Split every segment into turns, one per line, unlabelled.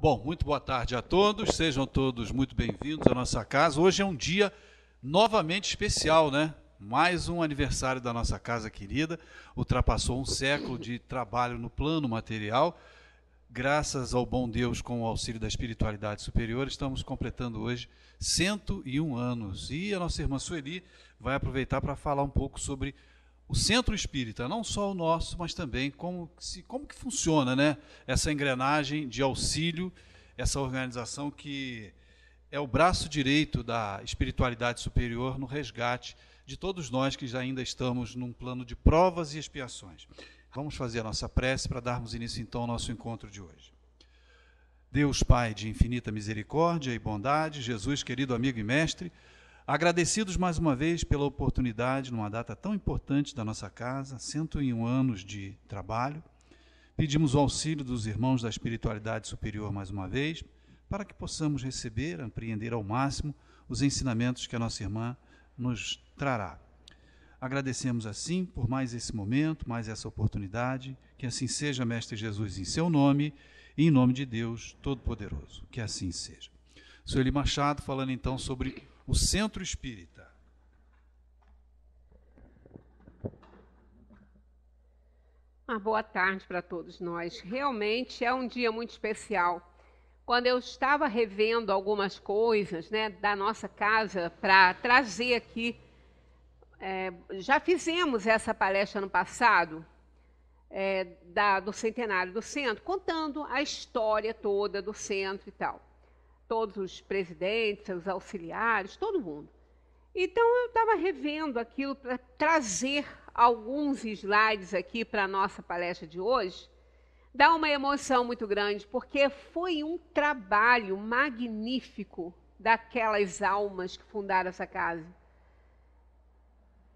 Bom, muito boa tarde a todos, sejam todos muito bem-vindos à nossa casa. Hoje é um dia novamente especial, né? Mais um aniversário da nossa casa querida, ultrapassou um século de trabalho no plano material. Graças ao bom Deus, com o auxílio da espiritualidade superior, estamos completando hoje 101 anos. E a nossa irmã Sueli vai aproveitar para falar um pouco sobre o centro espírita, não só o nosso, mas também como que funciona, né? Essa engrenagem de auxílio, essa organização que é o braço direito da espiritualidade superior no resgate de todos nós que já ainda estamos num plano de provas e expiações. Vamos fazer a nossa prece para darmos início então ao nosso encontro de hoje. Deus Pai de infinita misericórdia e bondade, Jesus querido amigo e mestre, agradecidos mais uma vez pela oportunidade, numa data tão importante da nossa casa, 101 anos de trabalho, pedimos o auxílio dos irmãos da espiritualidade superior mais uma vez, para que possamos receber, apreender ao máximo os ensinamentos que a nossa irmã nos trará. Agradecemos assim por mais esse momento, mais essa oportunidade, que assim seja, Mestre Jesus, em seu nome e em nome de Deus Todo-Poderoso, que assim seja. Sueli Machado falando então sobre o Centro Espírita.
Uma boa tarde para todos nós. Realmente é um dia muito especial. Quando eu estava revendo algumas coisas, né, da nossa casa para trazer aqui, já fizemos essa palestra no passado, do centenário do centro, contando a história toda do centro e tal. Todos os presidentes, os auxiliares, todo mundo. Então, eu estava revendo aquilo para trazer alguns slides aqui para a nossa palestra de hoje. Dá uma emoção muito grande, porque foi um trabalho magnífico daquelas almas que fundaram essa casa.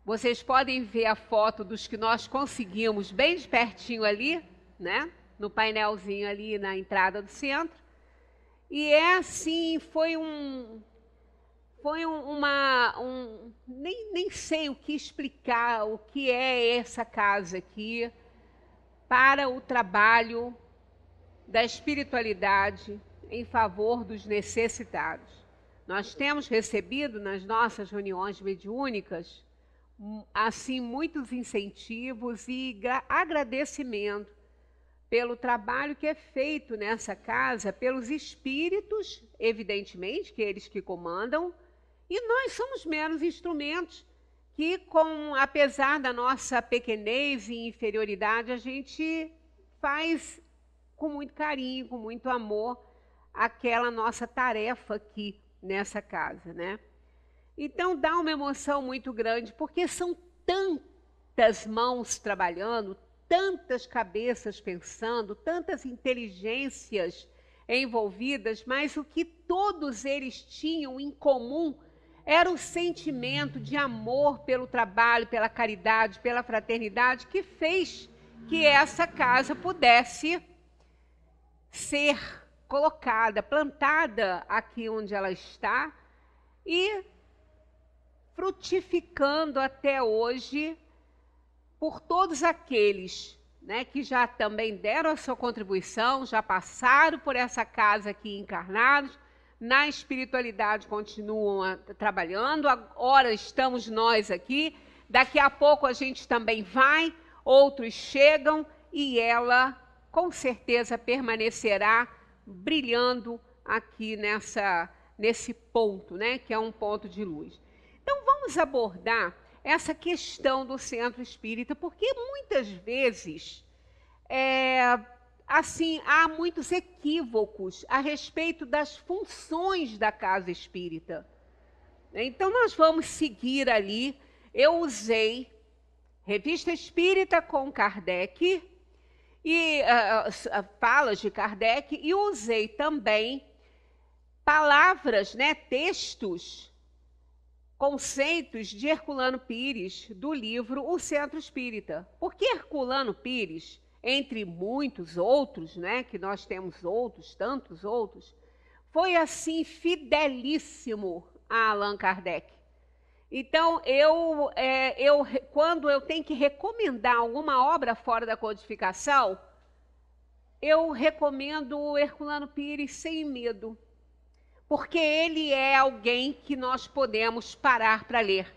Vocês podem ver a foto dos que nós conseguimos bem de pertinho ali, né? No painelzinho ali na entrada do centro. E é assim, nem sei o que explicar, o que é essa casa aqui para o trabalho da espiritualidade em favor dos necessitados. Nós temos recebido nas nossas reuniões mediúnicas, assim, muitos incentivos e agradecimento pelo trabalho que é feito nessa casa, pelos espíritos, evidentemente, que eles que comandam, e nós somos meros instrumentos que, apesar da nossa pequenez e inferioridade, a gente faz com muito carinho, com muito amor, aquela nossa tarefa aqui nessa casa, né? Então dá uma emoção muito grande, porque são tantas mãos trabalhando, tantas cabeças pensando, tantas inteligências envolvidas, mas o que todos eles tinham em comum era o sentimento de amor pelo trabalho, pela caridade, pela fraternidade, que fez que essa casa pudesse ser colocada, plantada aqui onde ela está e frutificando até hoje por todos aqueles, né, que já também deram a sua contribuição, já passaram por essa casa aqui encarnados, na espiritualidade continuam trabalhando, agora estamos nós aqui, daqui a pouco a gente também vai, outros chegam e ela com certeza permanecerá brilhando aqui nesse ponto, né, que é um ponto de luz. Então vamos abordar essa questão do centro espírita, porque muitas vezes assim, há muitos equívocos a respeito das funções da casa espírita. Então nós vamos seguir ali. Eu usei Revista Espírita com Kardec e falas de Kardec, e usei também palavras, né, textos, conceitos de Herculano Pires, do livro O Centro Espírita. Porque Herculano Pires, entre muitos outros, né, que nós temos outros, tantos outros, foi assim fidelíssimo a Allan Kardec. Então, quando eu tenho que recomendar alguma obra fora da codificação, eu recomendo o Herculano Pires sem medo, porque ele é alguém que nós podemos parar para ler,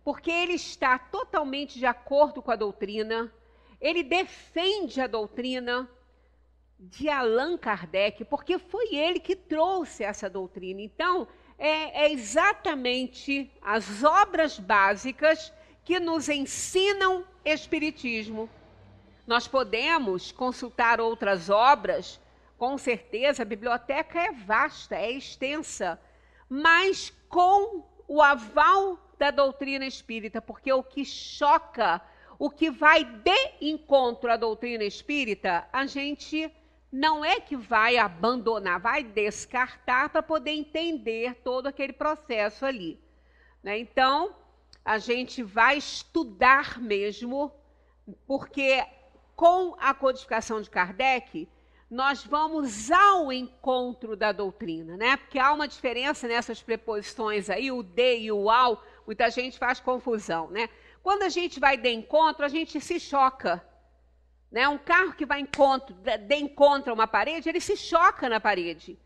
porque ele está totalmente de acordo com a doutrina, ele defende a doutrina de Allan Kardec, porque foi ele que trouxe essa doutrina. Então, é exatamente as obras básicas que nos ensinam Espiritismo. Nós podemos consultar outras obras, com certeza, a biblioteca é vasta, é extensa, mas com o aval da doutrina espírita, porque o que choca, o que vai de encontro à doutrina espírita, a gente não é que vai abandonar, vai descartar para poder entender todo aquele processo ali, né? Então, a gente vai estudar mesmo, porque com a codificação de Kardec, nós vamos ao encontro da doutrina, né? Porque há uma diferença nessas preposições aí, o de e o ao, muita gente faz confusão, né? Quando a gente vai de encontro, a gente se choca, né? Um carro que vai de encontro a uma parede, ele se choca na parede.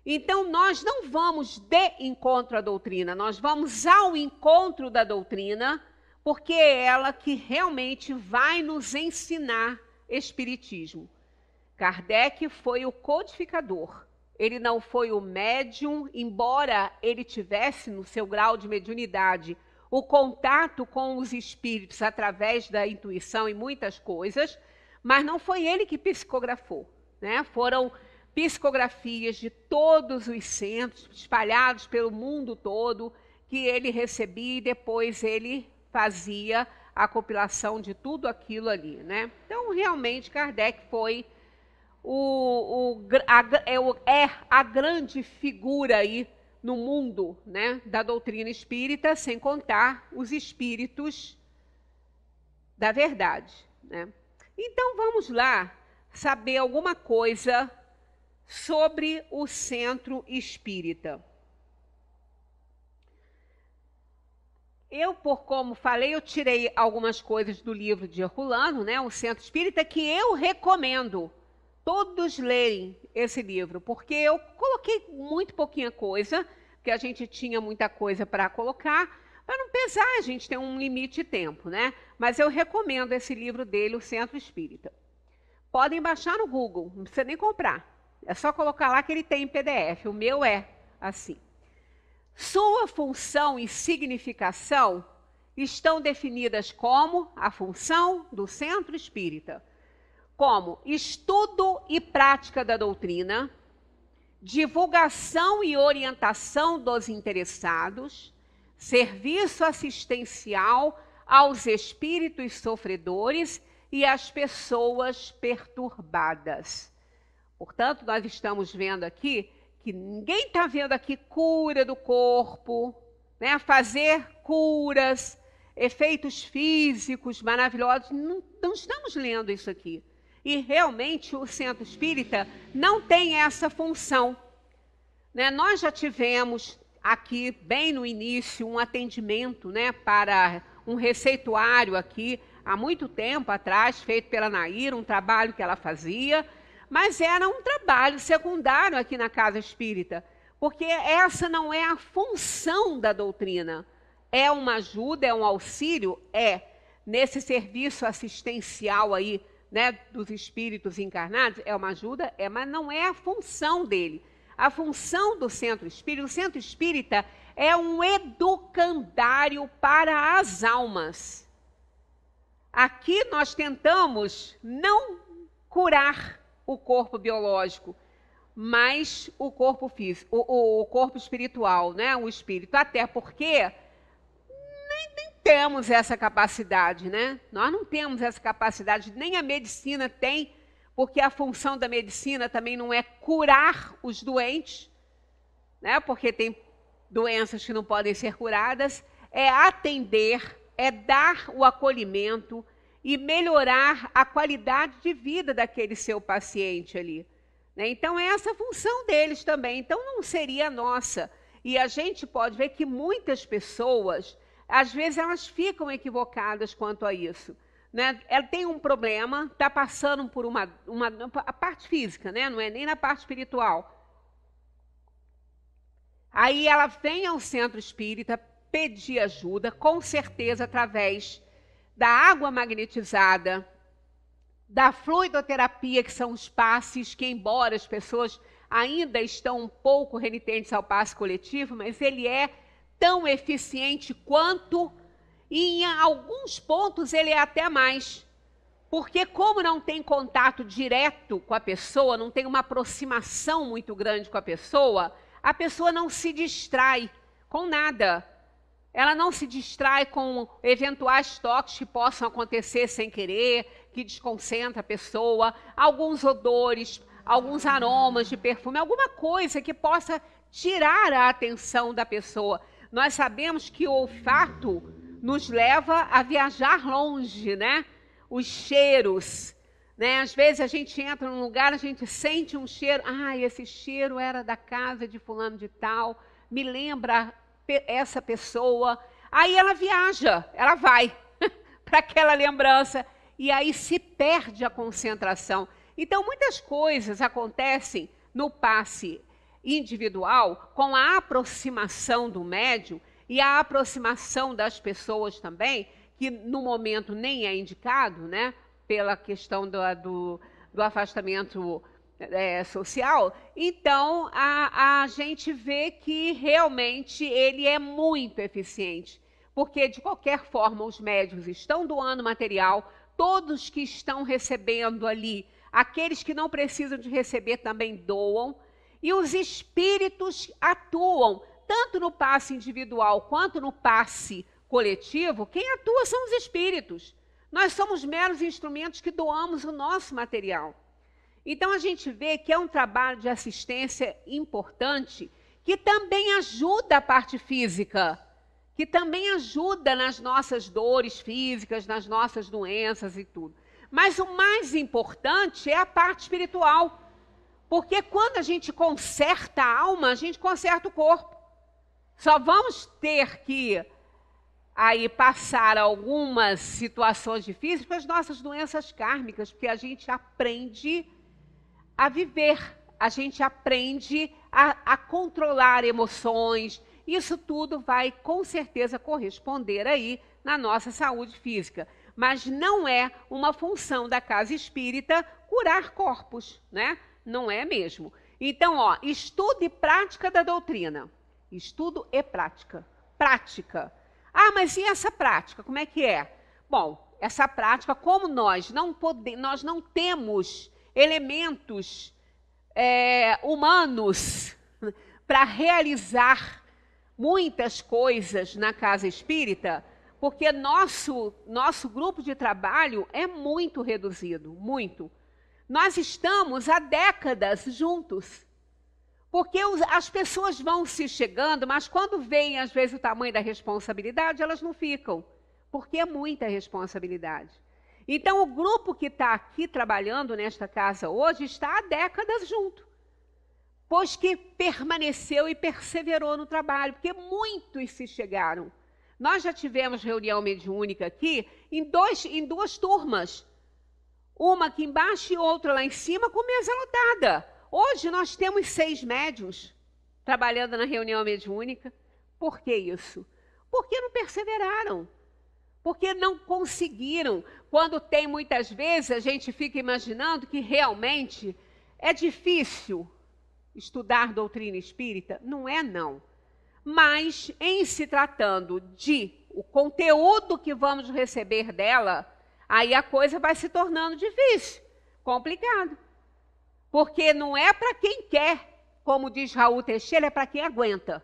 Então, nós não vamos de encontro à doutrina, nós vamos ao encontro da doutrina, porque é ela que realmente vai nos ensinar Espiritismo. Kardec foi o codificador, ele não foi o médium, embora ele tivesse no seu grau de mediunidade o contato com os espíritos através da intuição e muitas coisas, mas não foi ele que psicografou, né? Foram psicografias de todos os centros, espalhados pelo mundo todo, que ele recebia e depois ele fazia a compilação de tudo aquilo ali, né? Então, realmente, Kardec foi a grande figura aí no mundo, né, da doutrina espírita, sem contar os espíritos da verdade, né? Então, vamos lá saber alguma coisa sobre o Centro Espírita. Como falei, eu tirei algumas coisas do livro de Herculano, né, o Centro Espírita, que eu recomendo todos lerem esse livro, porque eu coloquei muito pouquinha coisa, porque a gente tinha muita coisa para colocar, para não pesar, a gente tem um limite de tempo, né? Mas eu recomendo esse livro dele, o Centro Espírita. Podem baixar no Google, não precisa nem comprar. É só colocar lá que ele tem em PDF. O meu é assim. Sua função e significação estão definidas como a função do Centro Espírita, como estudo e prática da doutrina, divulgação e orientação dos interessados, serviço assistencial aos espíritos sofredores e às pessoas perturbadas. Portanto, nós estamos vendo aqui que ninguém está vendo aqui cura do corpo, né? Fazer curas, efeitos físicos maravilhosos. Não estamos lendo isso aqui. E realmente o Centro Espírita não tem essa função, né? Nós já tivemos aqui, bem no início, um atendimento, né, para um receituário aqui, há muito tempo atrás, feito pela Naira, um trabalho que ela fazia, mas era um trabalho secundário aqui na Casa Espírita, porque essa não é a função da doutrina. É uma ajuda, é um auxílio, nesse serviço assistencial aí, né, dos espíritos encarnados, é uma ajuda, mas não é a função dele. A função do Centro Espírita, o Centro Espírita é um educandário para as almas. Aqui nós tentamos não curar o corpo biológico, mas o corpo físico, o corpo espiritual, né, o espírito, até porque nem temos essa capacidade, né? Nós não temos essa capacidade, nem a medicina tem, porque a função da medicina também não é curar os doentes, né? Porque tem doenças que não podem ser curadas, é atender, é dar o acolhimento e melhorar a qualidade de vida daquele seu paciente ali, né? Então, é essa a função deles também, então não seria nossa. E a gente pode ver que muitas pessoas, às vezes, elas ficam equivocadas quanto a isso. né? Ela tem um problema, está passando por a parte física, né? Não é nem na parte espiritual. Aí ela vem ao centro espírita pedir ajuda, com certeza através da água magnetizada, da fluidoterapia, que são os passes, que embora as pessoas ainda estão um pouco renitentes ao passe coletivo, mas ele é tão eficiente quanto, e em alguns pontos ele é até mais. Porque como não tem contato direto com a pessoa, não tem uma aproximação muito grande com a pessoa não se distrai com nada. Ela não se distrai com eventuais toques que possam acontecer sem querer, que desconcentra a pessoa, alguns odores, alguns aromas de perfume, alguma coisa que possa tirar a atenção da pessoa. Nós sabemos que o olfato nos leva a viajar longe, né? Os cheiros, né? Às vezes a gente entra num lugar, a gente sente um cheiro, esse cheiro era da casa de fulano de tal, me lembra essa pessoa. Aí ela viaja, ela vai para aquela lembrança e aí se perde a concentração. Então, muitas coisas acontecem no passe individual com a aproximação do médium e a aproximação das pessoas também, que no momento nem é indicado, né, pela questão do afastamento social. Então, a gente vê que realmente ele é muito eficiente, porque de qualquer forma os médiuns estão doando material, todos que estão recebendo ali, aqueles que não precisam de receber também doam, e os espíritos atuam, tanto no passe individual quanto no passe coletivo. Quem atua são os espíritos. Nós somos meros instrumentos que doamos o nosso material. Então a gente vê que é um trabalho de assistência importante, que também ajuda a parte física, que também ajuda nas nossas dores físicas, nas nossas doenças e tudo. Mas o mais importante é a parte espiritual, porque quando a gente conserta a alma, a gente conserta o corpo. Só vamos ter que aí passar algumas situações difíceis com as nossas doenças kármicas, porque a gente aprende a viver, a gente aprende a controlar emoções. Isso tudo vai com certeza corresponder aí na nossa saúde física. Mas não é uma função da casa espírita curar corpos, né? Não é mesmo. Então, estudo e prática da doutrina. Estudo e prática. Prática. Mas e essa prática, como é que é? Bom, essa prática, como nós não temos elementos humanos para realizar muitas coisas na casa espírita, porque nosso grupo de trabalho é muito reduzido, muito. Nós estamos há décadas juntos, porque as pessoas vão se chegando, mas quando veem, às vezes, o tamanho da responsabilidade, elas não ficam, porque é muita responsabilidade. Então, o grupo que está aqui trabalhando nesta casa hoje está há décadas junto, pois que permaneceu e perseverou no trabalho, porque muitos se chegaram. Nós já tivemos reunião mediúnica aqui em duas turmas, uma aqui embaixo e outra lá em cima, com mesa lotada. Hoje nós temos 6 médiuns trabalhando na reunião mediúnica. Por que isso? Porque não perseveraram, porque não conseguiram. Quando tem, muitas vezes, a gente fica imaginando que realmente é difícil estudar doutrina espírita. Não é, não. Mas, em se tratando de o conteúdo que vamos receber dela, aí a coisa vai se tornando difícil, complicado. Porque não é para quem quer, como diz Raul Teixeira, é para quem aguenta.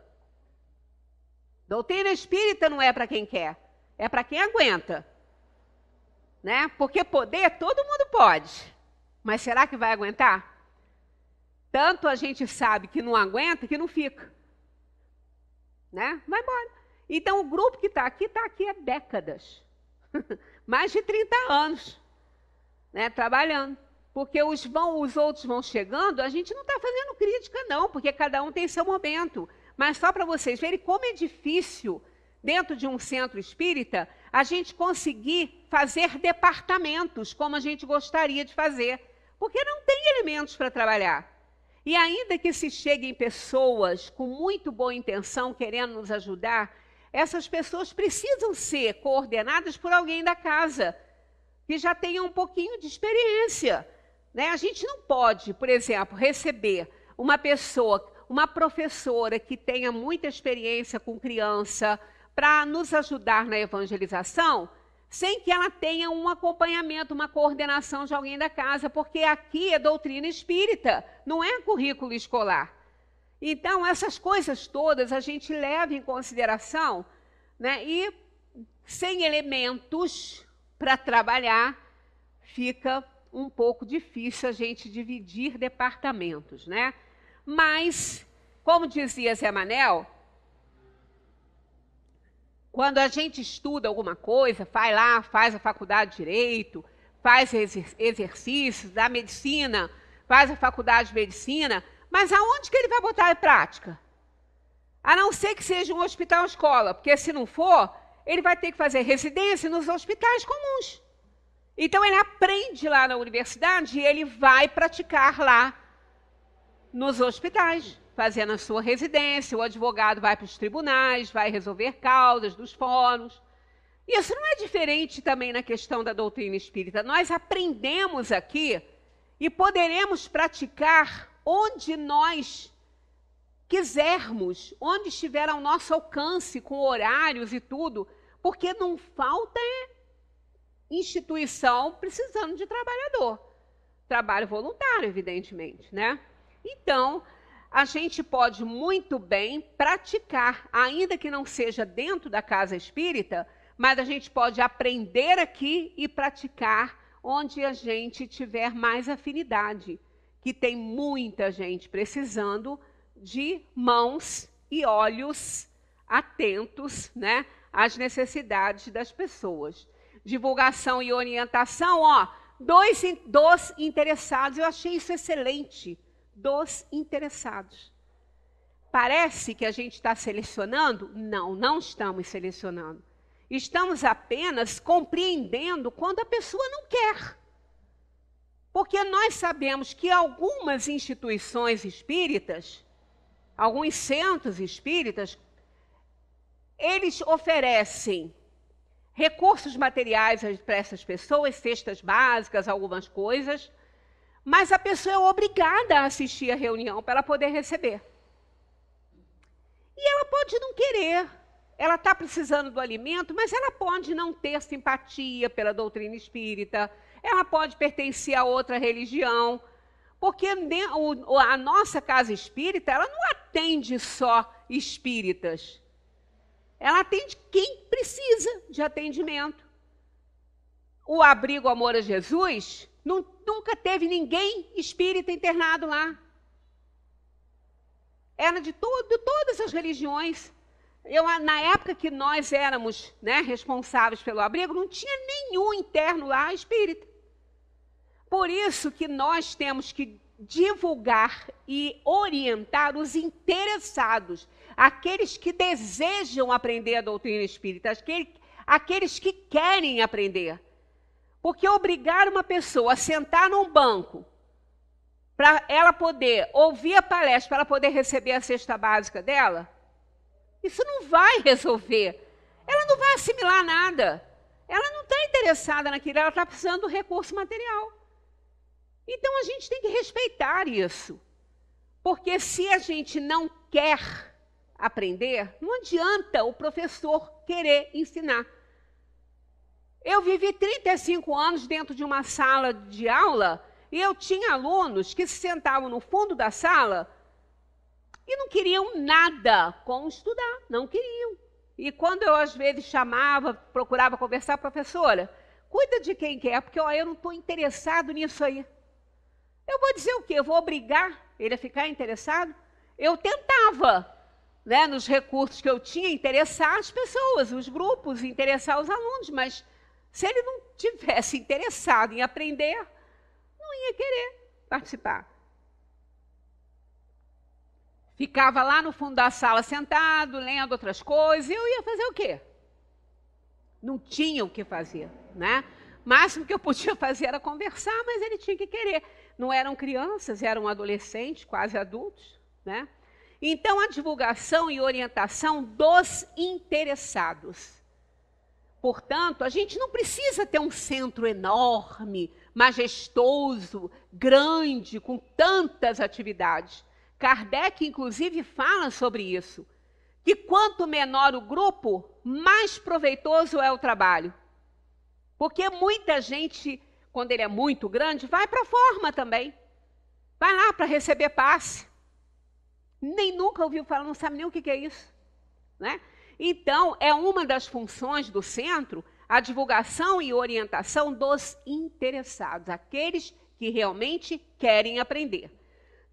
Doutrina espírita não é para quem quer, é para quem aguenta. Né? Porque poder todo mundo pode, mas será que vai aguentar? Tanto a gente sabe que não aguenta, que não fica. Né? Vai embora. Então, o grupo que está aqui há décadas. Mais de 30 anos, né, trabalhando. Porque os outros vão chegando, a gente não está fazendo crítica, não, porque cada um tem seu momento. Mas só para vocês verem como é difícil, dentro de um centro espírita, a gente conseguir fazer departamentos como a gente gostaria de fazer, porque não tem elementos para trabalhar. E ainda que se cheguem pessoas com muito boa intenção querendo nos ajudar, essas pessoas precisam ser coordenadas por alguém da casa, que já tenha um pouquinho de experiência, né? A gente não pode, por exemplo, receber uma pessoa, uma professora que tenha muita experiência com criança para nos ajudar na evangelização, sem que ela tenha um acompanhamento, uma coordenação de alguém da casa, porque aqui é doutrina espírita, não é currículo escolar. Então, essas coisas todas a gente leva em consideração, né? E sem elementos para trabalhar, fica um pouco difícil a gente dividir departamentos, né? Mas, como dizia Zé Manel, quando a gente estuda alguma coisa, vai lá, faz a faculdade de Direito, faz exercícios da medicina, faz a faculdade de medicina, mas aonde que ele vai botar em prática? A não ser que seja um hospital-escola, porque se não for, ele vai ter que fazer residência nos hospitais comuns. Então ele aprende lá na universidade e ele vai praticar lá nos hospitais, fazendo a sua residência. O advogado vai para os tribunais, vai resolver causas dos fóruns. Isso não é diferente também na questão da doutrina espírita. Nós aprendemos aqui e poderemos praticar onde nós quisermos, onde estiver ao nosso alcance, com horários e tudo, porque não falta instituição precisando de trabalhador. Trabalho voluntário, evidentemente, né? Então, a gente pode muito bem praticar, ainda que não seja dentro da casa espírita, mas a gente pode aprender aqui e praticar onde a gente tiver mais afinidade, que tem muita gente precisando de mãos e olhos atentos, né, às necessidades das pessoas. Divulgação e orientação, ó, dos interessados, eu achei isso excelente, dos interessados. Parece que a gente está selecionando? Não, não estamos selecionando. Estamos apenas compreendendo quando a pessoa não quer. Porque nós sabemos que algumas instituições espíritas, alguns centros espíritas, eles oferecem recursos materiais para essas pessoas, cestas básicas, algumas coisas, mas a pessoa é obrigada a assistir a reunião para ela poder receber. E ela pode não querer, ela está precisando do alimento, mas ela pode não ter simpatia pela doutrina espírita, ela pode pertencer a outra religião, porque a nossa casa espírita, ela não atende só espíritas. Ela atende quem precisa de atendimento. O Abrigo Amor a Jesus nunca teve ninguém espírita internado lá. Era de todas as religiões. Na época que nós éramos, né, responsáveis pelo abrigo, não tinha nenhum interno lá espírita. Por isso que nós temos que divulgar e orientar os interessados, aqueles que desejam aprender a doutrina espírita, aqueles que querem aprender. Porque obrigar uma pessoa a sentar num banco para ela poder ouvir a palestra, para ela poder receber a cesta básica dela, isso não vai resolver. Ela não vai assimilar nada. Ela não está interessada naquilo, ela está precisando do recurso material. Então, a gente tem que respeitar isso. Porque se a gente não quer aprender, não adianta o professor querer ensinar. Eu vivi 35 anos dentro de uma sala de aula e eu tinha alunos que se sentavam no fundo da sala e não queriam nada com estudar, não queriam. E quando eu, às vezes, chamava, procurava conversar, professora, cuida de quem quer, porque ó, eu não estou interessado nisso aí. Eu vou dizer o quê? Eu vou obrigar ele a ficar interessado? Eu tentava, né, nos recursos que eu tinha, interessar as pessoas, os grupos, interessar os alunos, mas se ele não tivesse interessado em aprender, não ia querer participar. Ficava lá no fundo da sala sentado, lendo outras coisas, e eu ia fazer o quê? Não tinha o que fazer, né? O máximo que eu podia fazer era conversar, mas ele tinha que querer. Não eram crianças, eram adolescentes, quase adultos, né? Então, a divulgação e orientação dos interessados. Portanto, a gente não precisa ter um centro enorme, majestoso, grande, com tantas atividades. Kardec, inclusive, fala sobre isso, que quanto menor o grupo, mais proveitoso é o trabalho. Porque muita gente, quando ele é muito grande, vai para a forma também. Vai lá para receber passe. Nem nunca ouviu falar, não sabe nem o que é isso, né? Então, é uma das funções do centro a divulgação e orientação dos interessados, aqueles que realmente querem aprender.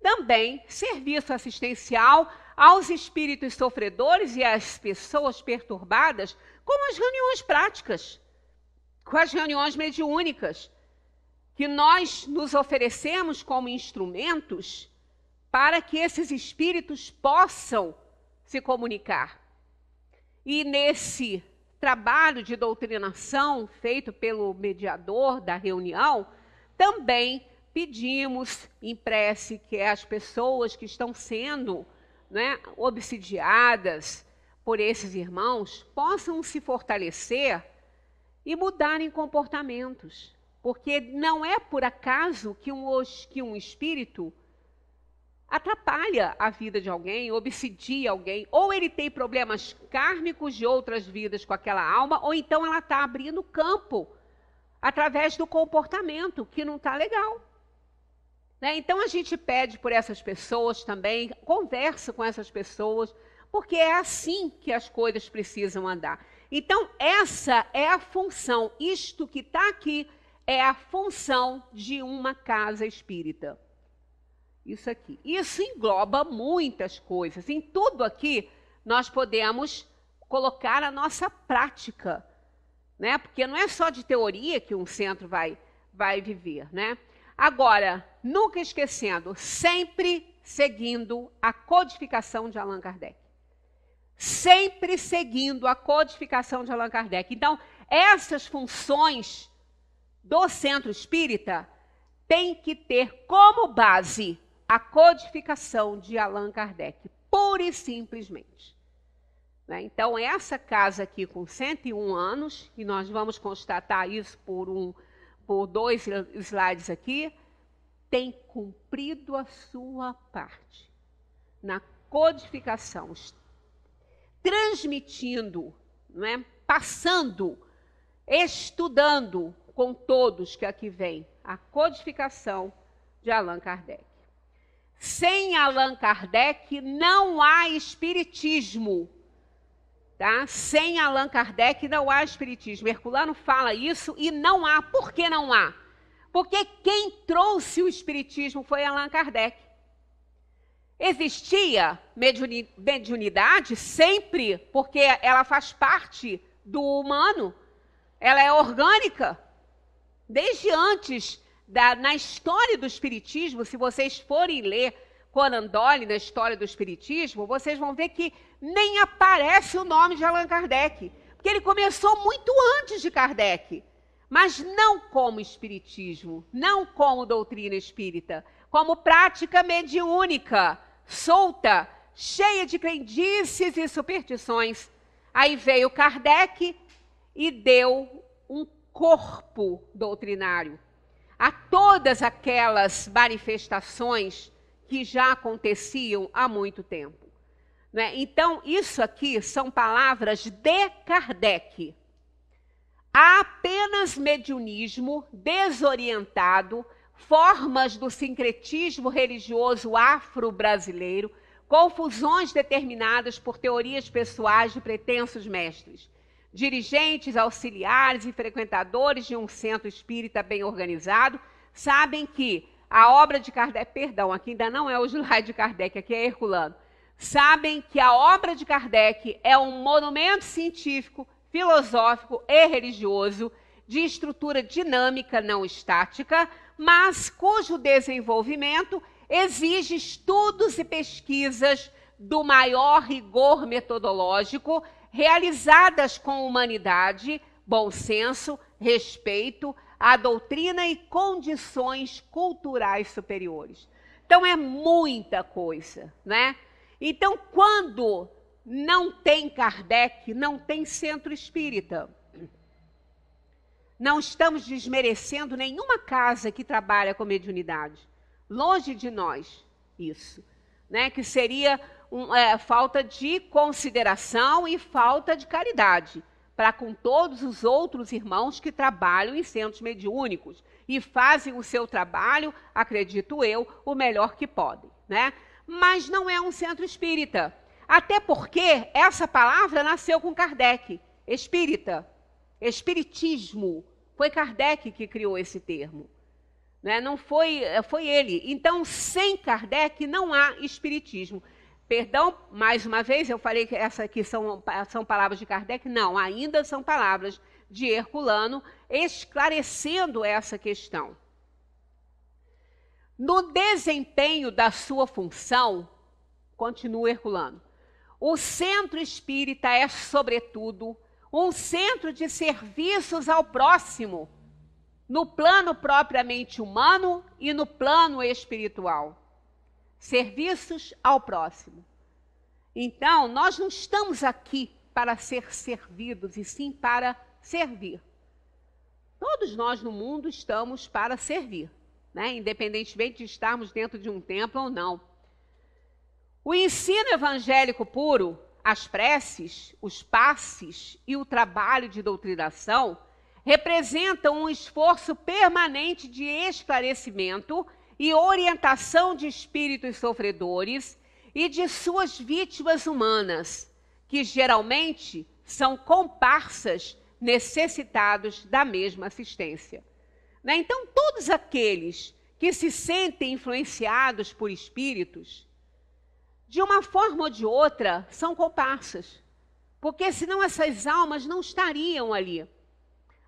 Também, serviço assistencial aos espíritos sofredores e às pessoas perturbadas, como as reuniões práticas, com as reuniões mediúnicas, que nós nos oferecemos como instrumentos para que esses espíritos possam se comunicar. E nesse trabalho de doutrinação feito pelo mediador da reunião, também pedimos em prece que as pessoas que estão sendo, né, obsidiadas por esses irmãos possam se fortalecer e mudarem comportamentos. Porque não é por acaso que um espírito atrapalha a vida de alguém, obsidia alguém, ou ele tem problemas kármicos de outras vidas com aquela alma, ou então ela está abrindo campo através do comportamento, que não está legal. Né? Então a gente pede por essas pessoas também, conversa com essas pessoas, porque é assim que as coisas precisam andar. Então essa é a função, isto que está aqui é a função de uma casa espírita. Isso aqui. Isso engloba muitas coisas. Em tudo aqui, nós podemos colocar a nossa prática, né? Porque não é só de teoria que um centro vai viver, né? Agora, nunca esquecendo, sempre seguindo a codificação de Allan Kardec. Sempre seguindo a codificação de Allan Kardec. Então, essas funções do centro espírita têm que ter como base a codificação de Allan Kardec, pura e simplesmente. Né? Então, essa casa aqui com 101 anos, e nós vamos constatar isso por 2 slides aqui, tem cumprido a sua parte na codificação, transmitindo, não é? Passando, estudando com todos que aqui vêm a codificação de Allan Kardec. Sem Allan Kardec não há espiritismo. Tá? Sem Allan Kardec não há espiritismo. Herculano fala isso e não há. Por que não há? Porque quem trouxe o espiritismo foi Allan Kardec. Existia mediunidade sempre, porque ela faz parte do humano. Ela é orgânica. Desde antes, na história do espiritismo, se vocês forem ler Conan Doyle na história do espiritismo, vocês vão ver que nem aparece o nome de Allan Kardec, porque ele começou muito antes de Kardec, mas não como espiritismo, não como doutrina espírita, como prática mediúnica, solta, cheia de crendices e superstições. Aí veio Kardec e deu um corpo doutrinário a todas aquelas manifestações que já aconteciam há muito tempo. Né? Então, isso aqui são palavras de Kardec. Há apenas mediunismo desorientado, formas do sincretismo religioso afro-brasileiro, confusões determinadas por teorias pessoais de pretensos mestres. Dirigentes, auxiliares e frequentadores de um centro espírita bem organizado sabem que a obra de Kardec, perdão, aqui ainda não é o slide de Kardec, aqui é Herculano, sabem que a obra de Kardec é um monumento científico, filosófico e religioso de estrutura dinâmica não estática, mas cujo desenvolvimento exige estudos e pesquisas do maior rigor metodológico, realizadas com humanidade, bom senso, respeito à doutrina e condições culturais superiores. Então, é muita coisa, né? Então, quando não tem Kardec, não tem centro espírita. Não estamos desmerecendo nenhuma casa que trabalha com mediunidade. Longe de nós isso, né? Que seria falta de consideração e falta de caridade para com todos os outros irmãos que trabalham em centros mediúnicos e fazem o seu trabalho, acredito eu, o melhor que podem, né? Mas não é um centro espírita. Até porque essa palavra nasceu com Kardec, espírita, espiritismo. Foi Kardec que criou esse termo, né? Não foi ele. Então, sem Kardec não há espiritismo. Perdão, mais uma vez, eu falei que essa aqui são palavras de Kardec. Não, ainda são palavras de Herculano, esclarecendo essa questão. No desempenho da sua função, continua Herculano, o centro espírita é, sobretudo, um centro de serviços ao próximo, no plano propriamente humano e no plano espiritual. Serviços ao próximo. Então, nós não estamos aqui para ser servidos, e sim para servir. Todos nós no mundo estamos para servir, né? Independentemente de estarmos dentro de um templo ou não. O ensino evangélico puro, as preces, os passes e o trabalho de doutrinação representam um esforço permanente de esclarecimento e orientação de espíritos sofredores e de suas vítimas humanas, que geralmente são comparsas necessitados da mesma assistência. Né? Então, todos aqueles que se sentem influenciados por espíritos, de uma forma ou de outra, são comparsas. Porque senão essas almas não estariam ali.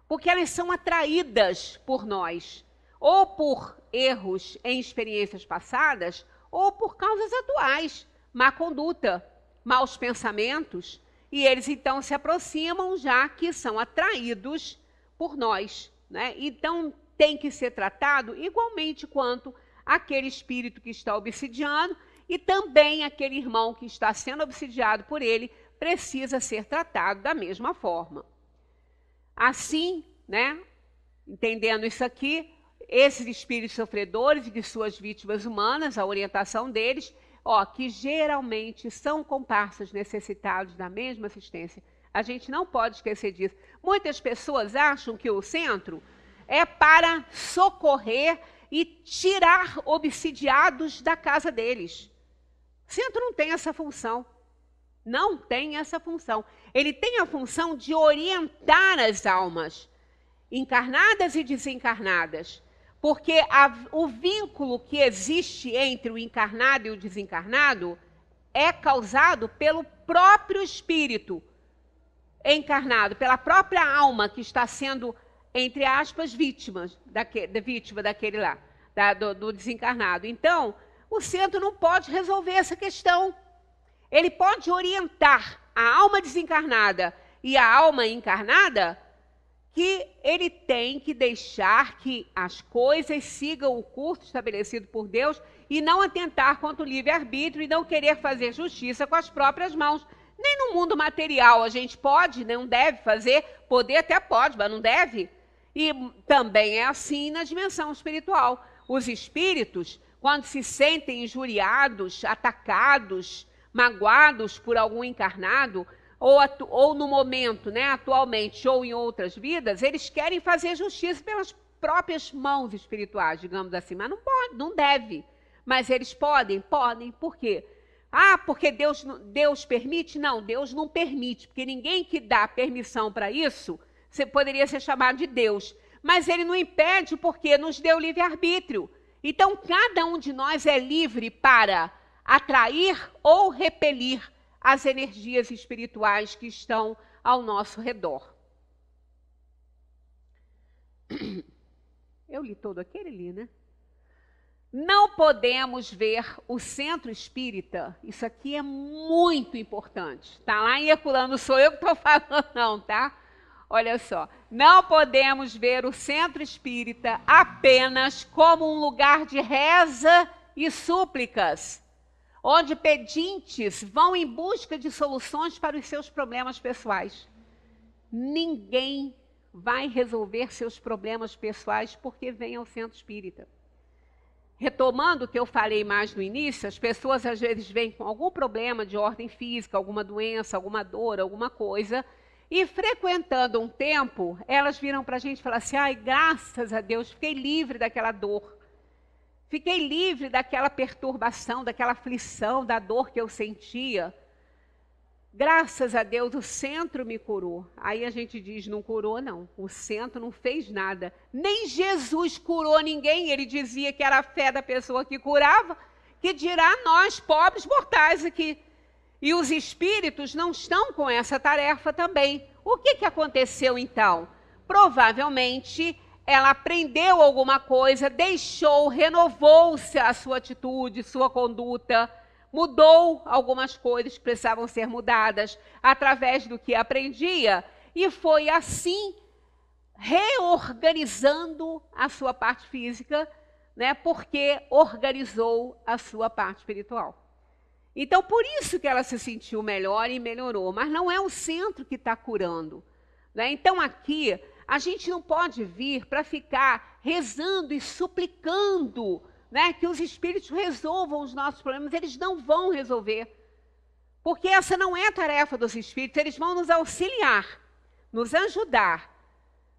Porque elas são atraídas por nós, ou por erros em experiências passadas, ou por causas atuais, má conduta, maus pensamentos, e eles então se aproximam já que são atraídos por nós, né? Então tem que ser tratado igualmente quanto aquele espírito que está obsidiando, e também aquele irmão que está sendo obsidiado por ele precisa ser tratado da mesma forma. Assim, né, entendendo isso aqui, esses espíritos sofredores e de suas vítimas humanas, a orientação deles, que geralmente são comparsas necessitados da mesma assistência. A gente não pode esquecer disso. Muitas pessoas acham que o centro é para socorrer e tirar obsidiados da casa deles. O centro não tem essa função. Não tem essa função. Ele tem a função de orientar as almas, encarnadas e desencarnadas, porque o vínculo que existe entre o encarnado e o desencarnado é causado pelo próprio espírito encarnado, pela própria alma que está sendo, entre aspas, vítima daquele lá, do desencarnado. Então, o centro não pode resolver essa questão. Ele pode orientar a alma desencarnada e a alma encarnada que ele tem que deixar que as coisas sigam o curso estabelecido por Deus e não atentar contra o livre-arbítrio e não querer fazer justiça com as próprias mãos. Nem no mundo material a gente pode, não deve fazer, poder até pode, mas não deve. E também é assim na dimensão espiritual. Os espíritos, quando se sentem injuriados, atacados, magoados por algum encarnado, ou no momento, né, atualmente, ou em outras vidas, eles querem fazer justiça pelas próprias mãos espirituais, digamos assim, mas não pode, não deve. Mas eles podem? Podem. Por quê? Porque Deus permite? Não, Deus não permite, porque ninguém que dá permissão para isso, você poderia ser chamado de Deus. Mas ele não impede porque nos deu livre-arbítrio. Então, cada um de nós é livre para atrair ou repelir as energias espirituais que estão ao nosso redor. Eu li todo aquele ali, né? Não podemos ver o centro espírita, isso aqui é muito importante. Está lá em Herculano, não sou eu que estou falando não, tá? Olha só, não podemos ver o centro espírita apenas como um lugar de reza e súplicas, onde pedintes vão em busca de soluções para os seus problemas pessoais. Ninguém vai resolver seus problemas pessoais porque vem ao centro espírita. Retomando o que eu falei mais no início, as pessoas às vezes vêm com algum problema de ordem física, alguma doença, alguma dor, alguma coisa, e frequentando um tempo, elas viram para a gente e falam assim, ai, graças a Deus, fiquei livre daquela dor. Fiquei livre daquela perturbação, daquela aflição, da dor que eu sentia. Graças a Deus, o centro me curou. Aí a gente diz, não curou não, o centro não fez nada. Nem Jesus curou ninguém, ele dizia que era a fé da pessoa que curava, que dirá nós, pobres mortais aqui. E os espíritos não estão com essa tarefa também. O que aconteceu então? Provavelmente ela aprendeu alguma coisa, deixou, renovou-se a sua atitude, sua conduta, mudou algumas coisas que precisavam ser mudadas através do que aprendia e foi assim reorganizando a sua parte física, né, porque organizou a sua parte espiritual. Então, por isso que ela se sentiu melhor e melhorou, mas não é o centro que está curando, né? Então, aqui, a gente não pode vir para ficar rezando e suplicando, né, que os espíritos resolvam os nossos problemas. Eles não vão resolver, porque essa não é a tarefa dos espíritos. Eles vão nos auxiliar, nos ajudar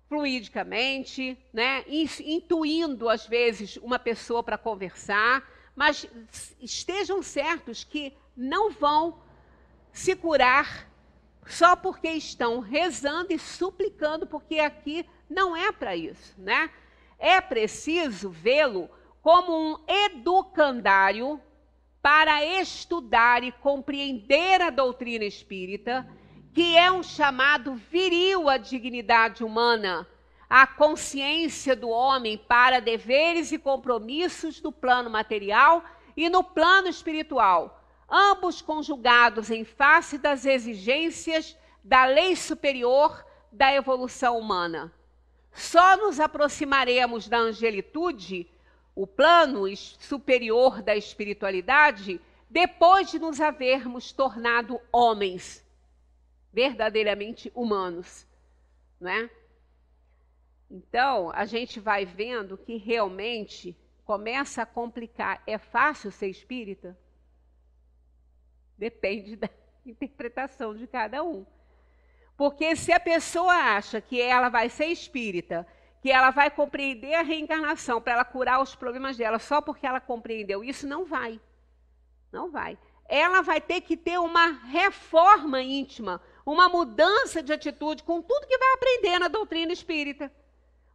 fluidicamente, né, intuindo às vezes uma pessoa para conversar, mas estejam certos que não vão se curar só porque estão rezando e suplicando, porque aqui não é para isso, né? É preciso vê-lo como um educandário para estudar e compreender a doutrina espírita, que é um chamado viril à dignidade humana, à consciência do homem para deveres e compromissos do plano material e no plano espiritual, ambos conjugados em face das exigências da lei superior da evolução humana. Só nos aproximaremos da angelitude, o plano superior da espiritualidade, depois de nos havermos tornado homens, verdadeiramente humanos, não é? Então, a gente vai vendo que realmente começa a complicar. É fácil ser espírita? Depende da interpretação de cada um. Porque se a pessoa acha que ela vai ser espírita, que ela vai compreender a reencarnação para ela curar os problemas dela só porque ela compreendeu isso, não vai. Não vai. Ela vai ter que ter uma reforma íntima, uma mudança de atitude com tudo que vai aprender na doutrina espírita.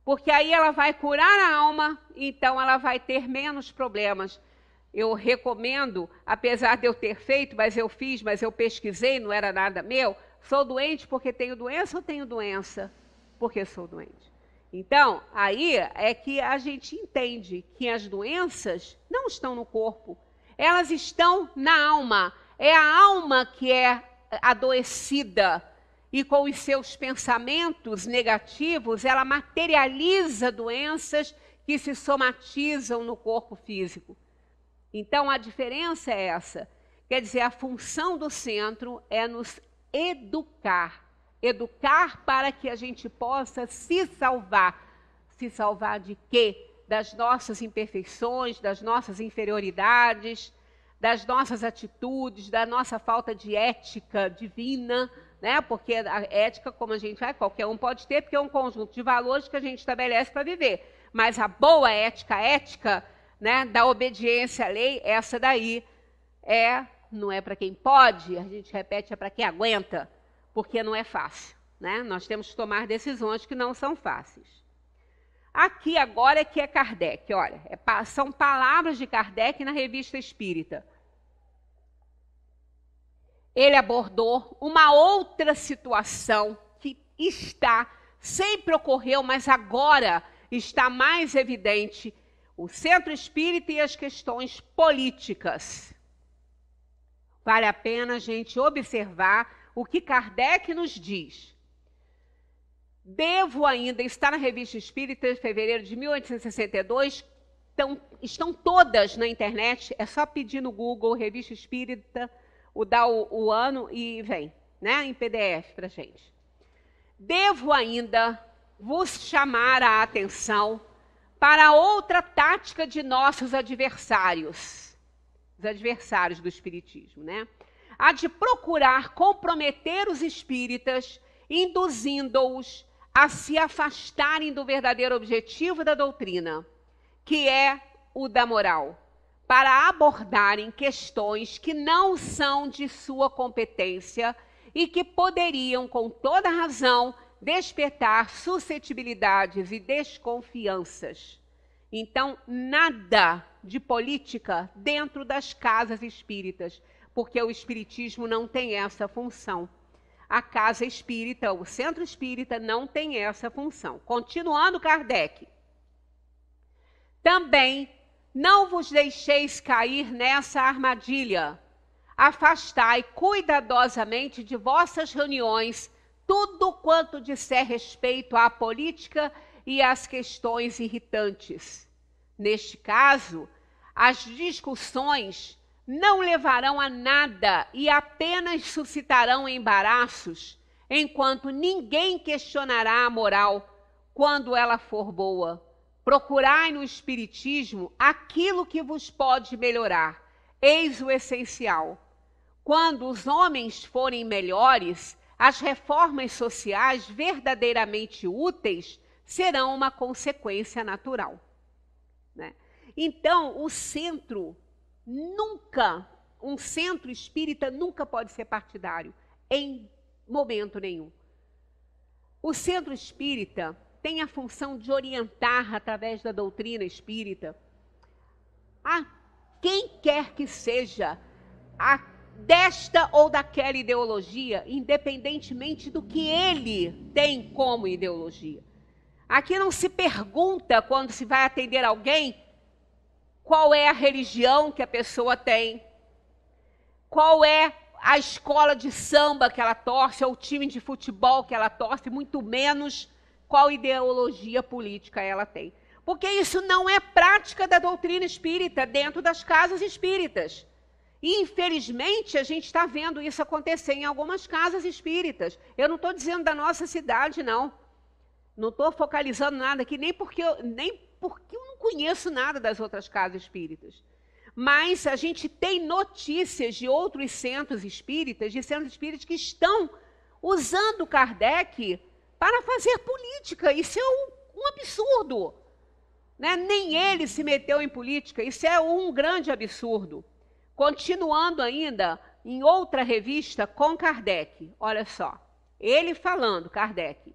Porque aí ela vai curar a alma, então ela vai ter menos problemas. Eu recomendo, apesar de eu ter feito, mas eu fiz, mas eu pesquisei, não era nada meu, sou doente porque tenho doença ou tenho doença porque sou doente? Então, aí é que a gente entende que as doenças não estão no corpo, elas estão na alma. É a alma que é adoecida e com os seus pensamentos negativos, ela materializa doenças que se somatizam no corpo físico. Então, a diferença é essa. Quer dizer, a função do centro é nos educar. Educar para que a gente possa se salvar. Se salvar de quê? Das nossas imperfeições, das nossas inferioridades, das nossas atitudes, da nossa falta de ética divina, né? Porque a ética, como a gente vai, qualquer um pode ter, porque é um conjunto de valores que a gente estabelece para viver. Mas a boa ética, né, da obediência à lei, essa daí não é para quem pode, a gente repete, é para quem aguenta, porque não é fácil, né? Nós temos que tomar decisões que não são fáceis. Aqui agora é que é Kardec, olha, são palavras de Kardec na Revista Espírita. Ele abordou uma outra situação que sempre ocorreu, mas agora está mais evidente, o centro espírita e as questões políticas. Vale a pena a gente observar o que Kardec nos diz. Devo ainda, está na Revista Espírita de fevereiro de 1862, estão todas na internet, é só pedir no Google, Revista Espírita, dá o ano e vem, né, em PDF para gente. Devo ainda vos chamar a atenção para outra tática de nossos adversários, os adversários do Espiritismo, né? A de procurar comprometer os espíritas, induzindo-os a se afastarem do verdadeiro objetivo da doutrina, que é o da moral, para abordarem questões que não são de sua competência e que poderiam, com toda razão, despertar suscetibilidades e desconfianças. Então, nada de política dentro das casas espíritas, porque o espiritismo não tem essa função. A casa espírita, o centro espírita, não tem essa função. Continuando Kardec. Também não vos deixeis cair nessa armadilha. Afastai cuidadosamente de vossas reuniões tudo quanto disser respeito à política e às questões irritantes. Neste caso, as discussões não levarão a nada e apenas suscitarão embaraços, enquanto ninguém questionará a moral quando ela for boa. Procurai no Espiritismo aquilo que vos pode melhorar. Eis o essencial. Quando os homens forem melhores, as reformas sociais verdadeiramente úteis serão uma consequência natural, né? Então, um centro espírita nunca pode ser partidário, em momento nenhum. O centro espírita tem a função de orientar, através da doutrina espírita, a quem quer que seja desta ou daquela ideologia, independentemente do que ele tem como ideologia. Aqui não se pergunta, quando se vai atender alguém, qual é a religião que a pessoa tem, qual é a escola de samba que ela torce, ou o time de futebol que ela torce, muito menos qual ideologia política ela tem. Porque isso não é prática da doutrina espírita dentro das casas espíritas. E, infelizmente, a gente está vendo isso acontecer em algumas casas espíritas. Eu não estou dizendo da nossa cidade, não. Não estou focalizando nada aqui, nem porque eu não conheço nada das outras casas espíritas. Mas a gente tem notícias de outros centros espíritas, que estão usando Kardec para fazer política. Isso é um absurdo, né? Nem ele se meteu em política, isso é um grande absurdo. Continuando ainda em outra revista com Kardec, olha só, ele falando, Kardec,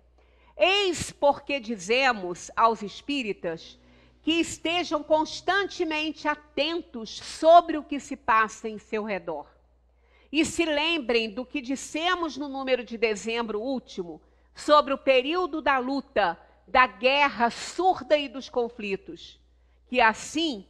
eis porque dizemos aos espíritas que estejam constantemente atentos sobre o que se passa em seu redor. E se lembrem do que dissemos no número de dezembro último, sobre o período da luta, da guerra surda e dos conflitos, que assim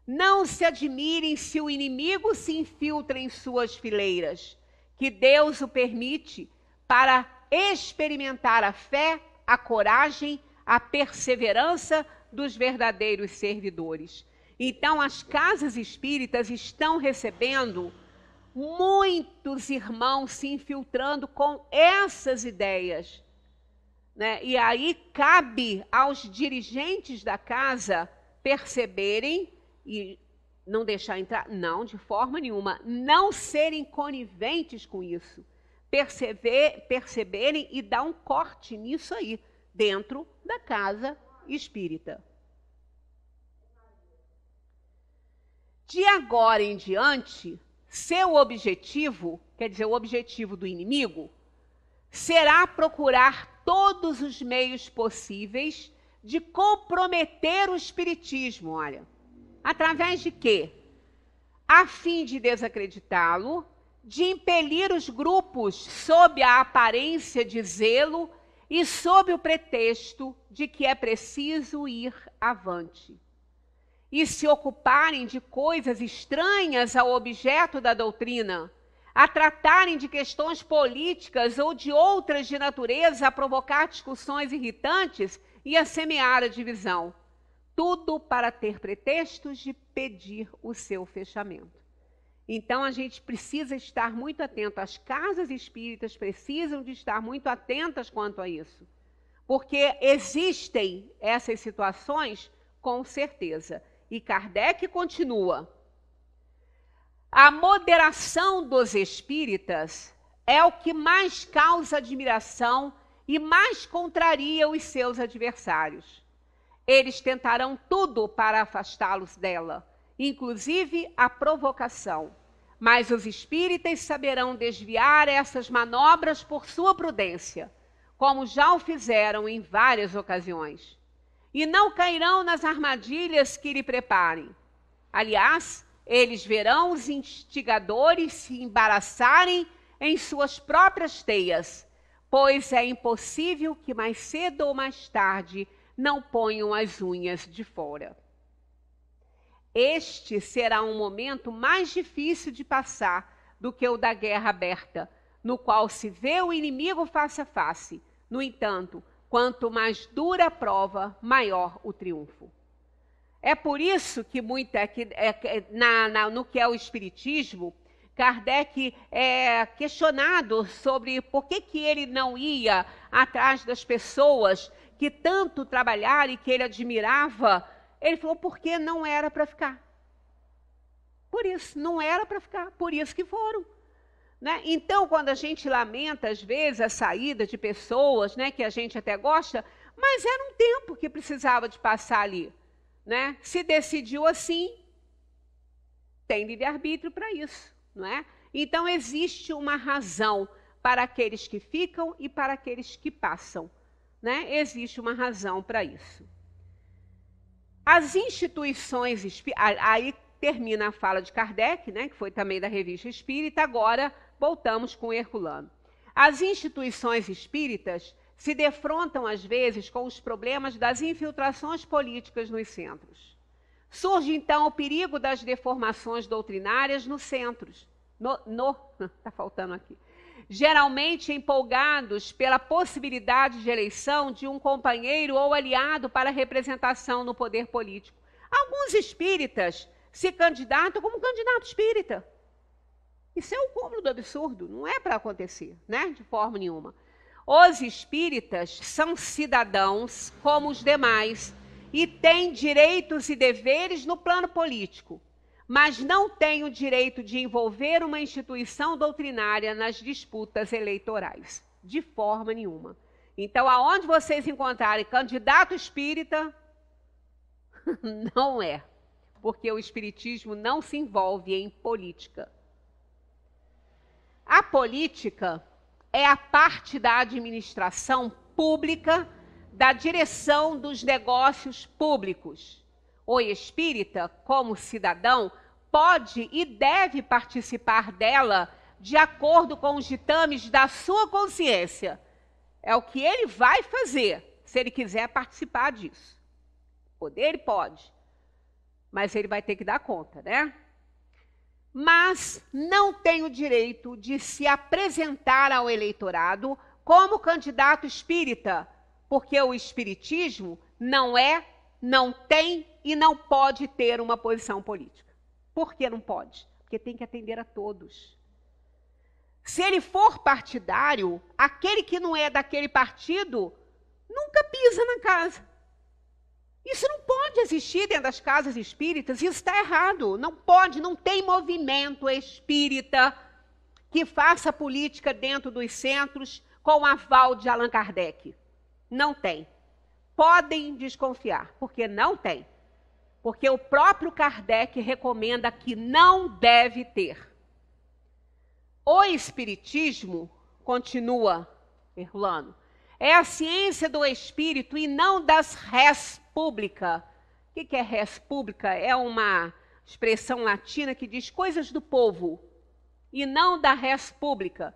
não se admirem se o inimigo se infiltra em suas fileiras, que Deus o permite para experimentar a fé, a coragem, a perseverança dos verdadeiros servidores. Então, as casas espíritas estão recebendo muitos irmãos se infiltrando com essas ideias, né? E aí cabe aos dirigentes da casa perceberem e não deixar entrar, não, de forma nenhuma, não serem coniventes com isso, perceberem e dar um corte nisso aí, dentro da casa espírita. De agora em diante, seu objetivo, quer dizer, o objetivo do inimigo, será procurar todos os meios possíveis de comprometer o espiritismo, olha. Através de quê? A fim de desacreditá-lo, de impelir os grupos sob a aparência de zelo e sob o pretexto de que é preciso ir avante. E se ocuparem de coisas estranhas ao objeto da doutrina, a tratarem de questões políticas ou de outras de natureza, a provocar discussões irritantes e a semear a divisão. Tudo para ter pretextos de pedir o seu fechamento. Então, a gente precisa estar muito atento. As casas espíritas precisam de estar muito atentas quanto a isso. Porque existem essas situações, com certeza. E Kardec continua. A moderação dos espíritas é o que mais causa admiração e mais contraria os seus adversários. Eles tentarão tudo para afastá-los dela, inclusive a provocação. Mas os espíritas saberão desviar essas manobras por sua prudência, como já o fizeram em várias ocasiões. E não cairão nas armadilhas que lhe preparem. Aliás, eles verão os instigadores se embaraçarem em suas próprias teias, pois é impossível que mais cedo ou mais tarde não ponham as unhas de fora. Este será um momento mais difícil de passar do que o da guerra aberta, no qual se vê o inimigo face a face. No entanto, quanto mais dura a prova, maior o triunfo. É por isso que no que é o Espiritismo, Kardec é questionado sobre por que ele não ia atrás das pessoas que tanto trabalharam e que ele admirava. Ele falou, porque não era para ficar. Por isso, não era para ficar, por isso que foram. Né? Então, quando a gente lamenta, às vezes, a saída de pessoas, né, que a gente até gosta, mas era um tempo que precisava de passar ali. Né? Se decidiu assim, tem livre-arbítrio para isso. Não é? Então, existe uma razão para aqueles que ficam e para aqueles que passam. Né? Existe uma razão para isso. As instituições espíritas, aí termina a fala de Kardec, né, que foi também da Revista Espírita, agora voltamos com Herculano. As instituições espíritas se defrontam, às vezes, com os problemas das infiltrações políticas nos centros. Surge, então, o perigo das deformações doutrinárias nos centros. Está faltando aqui. Geralmente empolgados pela possibilidade de eleição de um companheiro ou aliado para representação no poder político. Alguns espíritas se candidatam como candidato espírita. Isso é o cúmulo do absurdo, não é para acontecer, né? De forma nenhuma. Os espíritas são cidadãos como os demais e têm direitos e deveres no plano político, mas não têm o direito de envolver uma instituição doutrinária nas disputas eleitorais, de forma nenhuma. Então, aonde vocês encontrarem candidato espírita, não é, porque o espiritismo não se envolve em política. A política é a parte da administração pública, da direção dos negócios públicos. O espírita, como cidadão, pode e deve participar dela de acordo com os ditames da sua consciência. É o que ele vai fazer, se ele quiser participar disso. Poder ele pode, mas ele vai ter que dar conta, né? Mas não tem o direito de se apresentar ao eleitorado como candidato espírita, porque o espiritismo não é, não tem e não pode ter uma posição política. Por que não pode? Porque tem que atender a todos. Se ele for partidário, aquele que não é daquele partido nunca pisa na casa. Isso não pode existir dentro das casas espíritas, isso está errado. Não pode, não tem movimento espírita que faça política dentro dos centros com o aval de Allan Kardec. Não tem. Podem desconfiar, porque não tem. Porque o próprio Kardec recomenda que não deve ter. O espiritismo, continua Herculano, é a ciência do espírito e não das res pública. O que é res pública? É uma expressão latina que diz coisas do povo e não da res pública.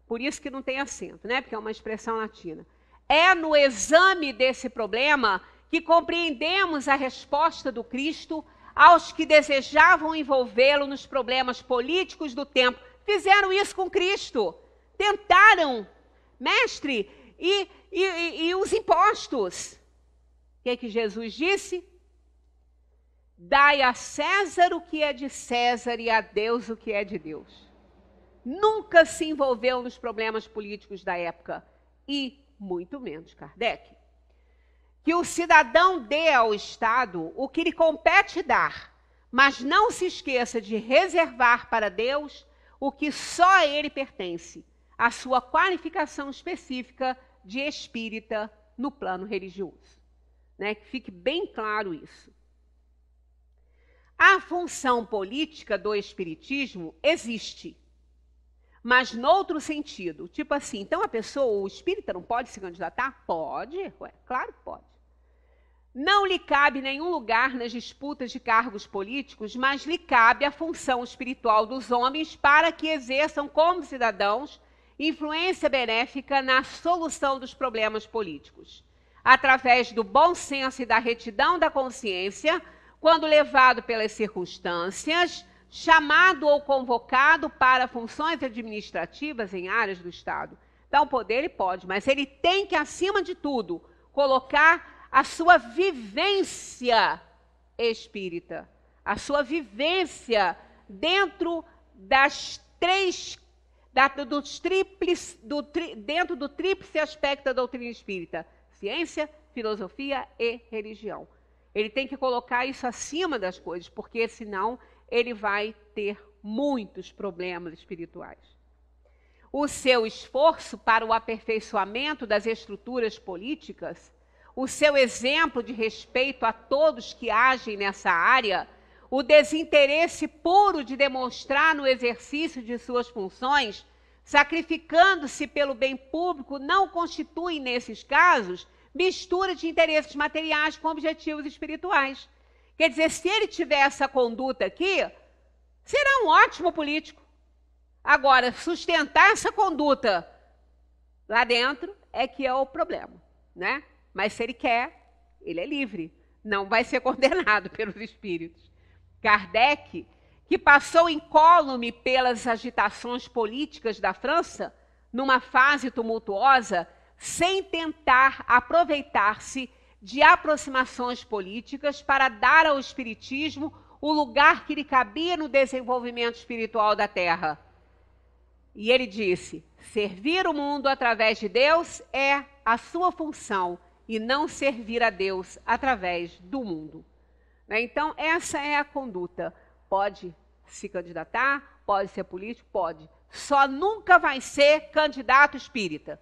Por isso que não tem acento, né? Porque é uma expressão latina. É no exame desse problema que compreendemos a resposta do Cristo aos que desejavam envolvê-lo nos problemas políticos do tempo. fizeram isso com Cristo. Tentaram, mestre, e os impostos. O que Jesus disse? Dai a César o que é de César e a Deus o que é de Deus. Nunca se envolveu nos problemas políticos da época, e muito menos Kardec. Que o cidadão dê ao Estado o que lhe compete dar, mas não se esqueça de reservar para Deus o que só a ele pertence, a sua qualificação específica de espírita no plano religioso. Né? Que fique bem claro isso. A função política do espiritismo existe, mas noutro sentido. Tipo assim, então a pessoa, o espírita, não pode se candidatar? Pode, claro que pode. Não lhe cabe nenhum lugar nas disputas de cargos políticos, mas lhe cabe a função espiritual dos homens para que exerçam como cidadãos influência benéfica na solução dos problemas políticos, através do bom senso e da retidão da consciência, quando levado pelas circunstâncias, chamado ou convocado para funções administrativas em áreas do Estado. Então, poder ele pode, mas ele tem que, acima de tudo, colocar a sua vivência espírita, a sua vivência dentro das três, dentro do tríplice aspecto da doutrina espírita: ciência, filosofia e religião. Ele tem que colocar isso acima das coisas, porque senão ele vai ter muitos problemas espirituais. O seu esforço para o aperfeiçoamento das estruturas políticas, o seu exemplo de respeito a todos que agem nessa área, o desinteresse puro de demonstrar no exercício de suas funções, sacrificando-se pelo bem público, não constituem, nesses casos, mistura de interesses materiais com objetivos espirituais. Quer dizer, se ele tiver essa conduta aqui, será um ótimo político. Agora, sustentar essa conduta lá dentro é que é o problema, né? Mas se ele quer, ele é livre, não vai ser condenado pelos espíritos. Kardec, que passou incólume pelas agitações políticas da França, numa fase tumultuosa, sem tentar aproveitar-se de aproximações políticas para dar ao espiritismo o lugar que lhe cabia no desenvolvimento espiritual da Terra. E ele disse: servir o mundo através de Deus é a sua função, e não servir a Deus através do mundo. Então, essa é a conduta. Pode se candidatar, pode ser político, pode. Só nunca vai ser candidato espírita,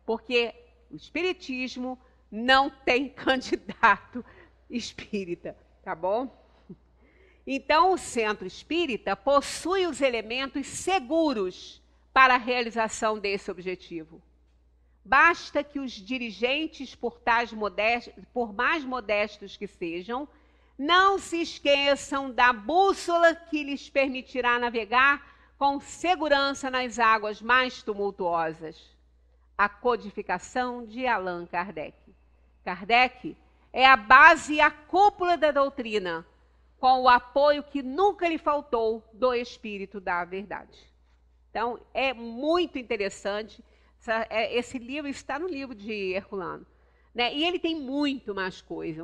porque o espiritismo não tem candidato espírita, tá bom? Então, o centro espírita possui os elementos seguros para a realização desse objetivo. Basta que os dirigentes, por mais modestos que sejam, não se esqueçam da bússola que lhes permitirá navegar com segurança nas águas mais tumultuosas: a codificação de Allan Kardec. Kardec é a base e a cúpula da doutrina, com o apoio que nunca lhe faltou do Espírito da Verdade. Então, é muito interessante. Esse livro está no livro de Herculano, né? E ele tem muito mais coisa.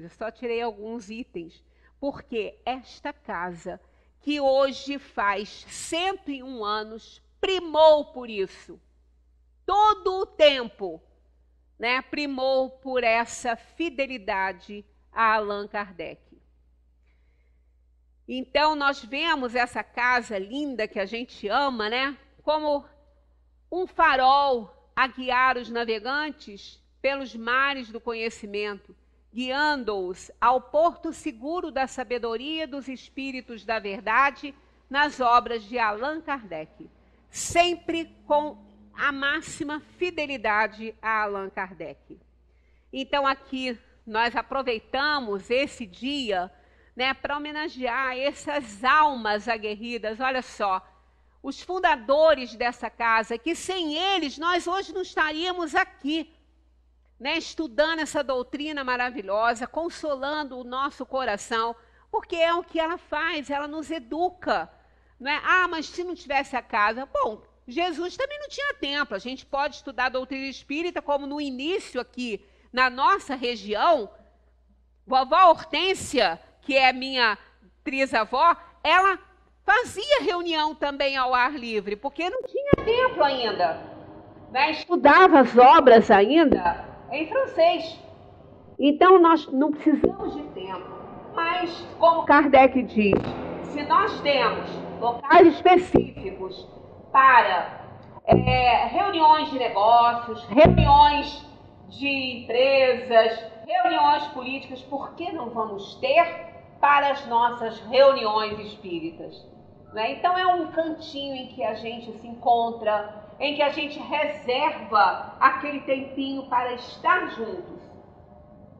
Só tirei alguns itens, porque esta casa, que hoje faz 101 anos, primou por isso. Todo o tempo, né, primou por essa fidelidade a Allan Kardec. Então, nós vemos essa casa linda que a gente ama, né, como um farol a guiar os navegantes pelos mares do conhecimento, guiando-os ao porto seguro da sabedoria dos espíritos da verdade nas obras de Allan Kardec, sempre com a máxima fidelidade a Allan Kardec. Então, aqui nós aproveitamos esse dia, né, para homenagear essas almas aguerridas. Olha só, os fundadores dessa casa, que sem eles nós hoje não estaríamos aqui, né, estudando essa doutrina maravilhosa, consolando o nosso coração, porque é o que ela faz, ela nos educa, Não é? Ah, mas se não tivesse a casa... Bom, Jesus também não tinha templo. A gente pode estudar a doutrina espírita como no início aqui, na nossa região, vovó Hortência, que é minha trisavó, ela fazia reunião também ao ar livre, porque não tinha templo ainda. Né? Estudava as obras ainda em francês. Então, nós não precisamos de templo. Mas, como Kardec diz, se nós temos locais específicos para reuniões de negócios, reuniões de empresas, reuniões políticas, por que não vamos ter para as nossas reuniões espíritas? Né? Então é um cantinho em que a gente se encontra, em que a gente reserva aquele tempinho para estar juntos.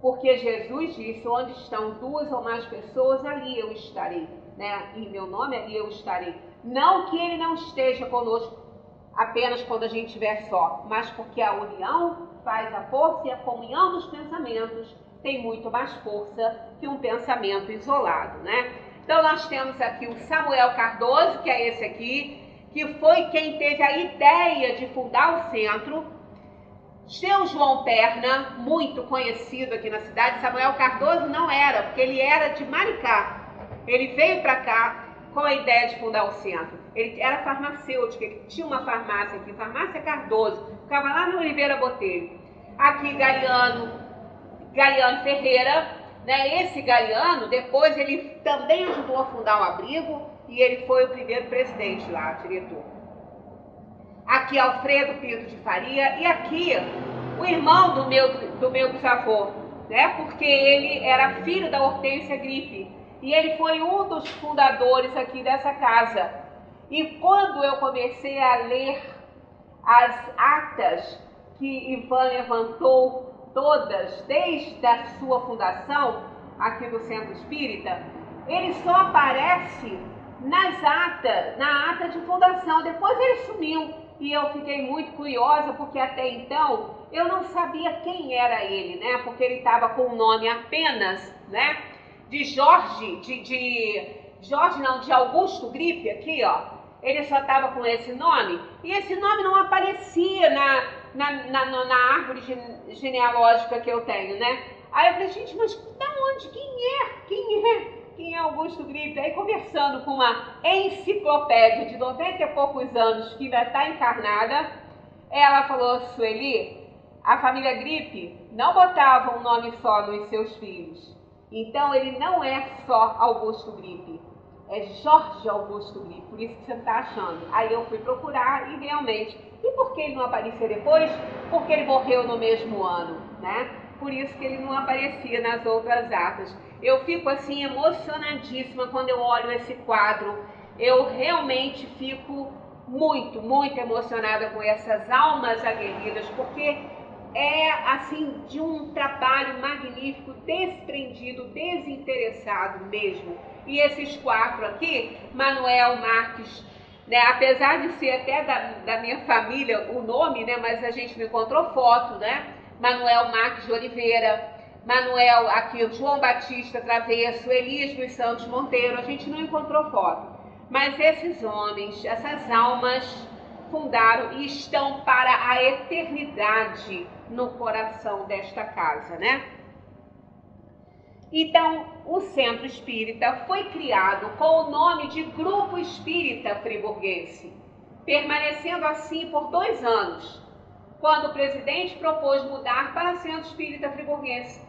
Porque Jesus disse, onde estão 2 ou mais pessoas, ali eu estarei. Né? Em meu nome, ali eu estarei. Não que ele não esteja conosco apenas quando a gente estiver só, mas porque a união faz a força e a comunhão dos pensamentos tem muito mais força que um pensamento isolado, né? Então nós temos aqui o Samuel Cardoso, que é esse aqui, que foi quem teve a ideia de fundar o centro. Seu João Perna, muito conhecido aqui na cidade. Samuel Cardoso não era, porque ele era de Maricá. Ele veio para cá com a ideia de fundar o centro. Ele era farmacêutico, ele tinha uma farmácia aqui, Farmácia Cardoso, ficava lá no Oliveira Botelho. Aqui Galiano Ferreira, né? Esse Galiano, depois ele também ajudou a fundar o abrigo e ele foi o primeiro presidente lá, diretor. Aqui Alfredo Pinto de Faria e aqui o irmão do meu bisavô, né? Porque ele era filho da Hortência Gripe e ele foi um dos fundadores aqui dessa casa. E quando eu comecei a ler as atas que Ivan levantou todas desde a sua fundação aqui do Centro Espírita, ele só aparece na ata de fundação. Depois ele sumiu e eu fiquei muito curiosa porque até então eu não sabia quem era ele, né? Porque ele estava com o nome apenas, né? De Augusto Gripe aqui, ó. Ele só estava com esse nome e esse nome não aparecia na árvore genealógica que eu tenho, né? Aí eu falei, gente, mas da onde? Quem é Augusto Gripe? Aí conversando com uma enciclopédia de 90 e poucos anos que ainda está encarnada, ela falou, Sueli, a família Gripe não botava um nome só nos seus filhos. Então ele não é só Augusto Gripe. É Jorge Augusto Gripe, por isso que você está achando. Aí eu fui procurar e realmente. E por que ele não apareceu depois? Porque ele morreu no mesmo ano, né? Por isso que ele não aparecia nas outras atas. Eu fico assim emocionadíssima quando eu olho esse quadro. Eu realmente fico muito, muito emocionada com essas almas aguerridas, porque é assim de um trabalho magnífico, desprendido, desinteressado mesmo. E esses 4 aqui, Manuel Marques, né, apesar de ser até da minha família o nome, né, mas a gente não encontrou foto, né? Manuel Marques de Oliveira, Manuel aqui, João Batista Travesso, Elias dos Santos Monteiro, a gente não encontrou foto. Mas esses homens, essas almas fundaram e estão para a eternidade no coração desta casa, né? Então, o Centro Espírita foi criado com o nome de Grupo Espírita Friburguense, permanecendo assim por 2 anos, quando o presidente propôs mudar para Centro Espírita Friburguense.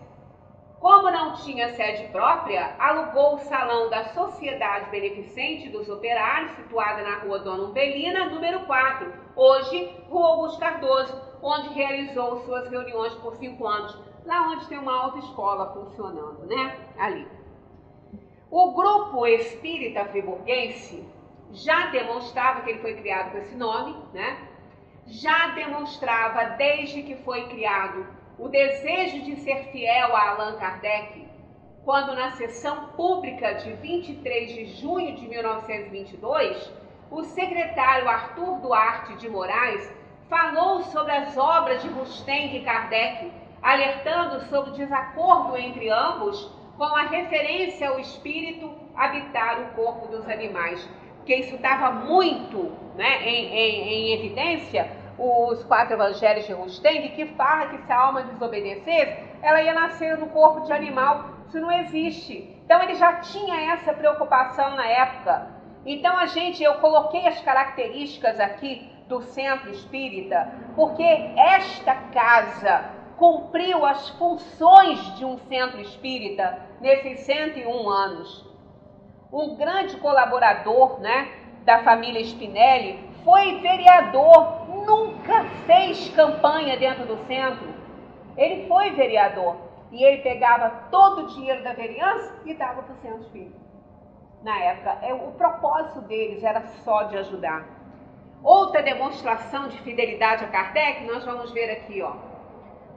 Como não tinha sede própria, alugou o salão da Sociedade Beneficente dos Operários, situada na rua Dona Umbelina, número 4, hoje Rua Augusto Cardoso, onde realizou suas reuniões por 5 anos, lá onde tem uma autoescola funcionando, né? Ali. O Grupo Espírita Friburguense já demonstrava que ele foi criado com esse nome, né? Já demonstrava, desde que foi criado, o desejo de ser fiel a Allan Kardec, quando na sessão pública de 23 de junho de 1922, o secretário Arthur Duarte de Moraes falou sobre as obras de Rustem e Kardec, alertando sobre o desacordo entre ambos com a referência ao espírito habitar o corpo dos animais. porque isso estava muito, né, em evidência, os 4 evangelhos de Rusteng, que fala que se a alma desobedecesse, ela ia nascer no corpo de animal. Isso não existe. Então ele já tinha essa preocupação na época. Então eu coloquei as características aqui do centro espírita, porque esta casa cumpriu as funções de um centro espírita nesses 101 anos. Um grande colaborador, né, da família Spinelli foi vereador, nunca fez campanha dentro do centro. Ele foi vereador e ele pegava todo o dinheiro da vereança e dava para o centro espírita. Na época, o propósito deles era só de ajudar. Outra demonstração de fidelidade a Kardec, nós vamos ver aqui, ó.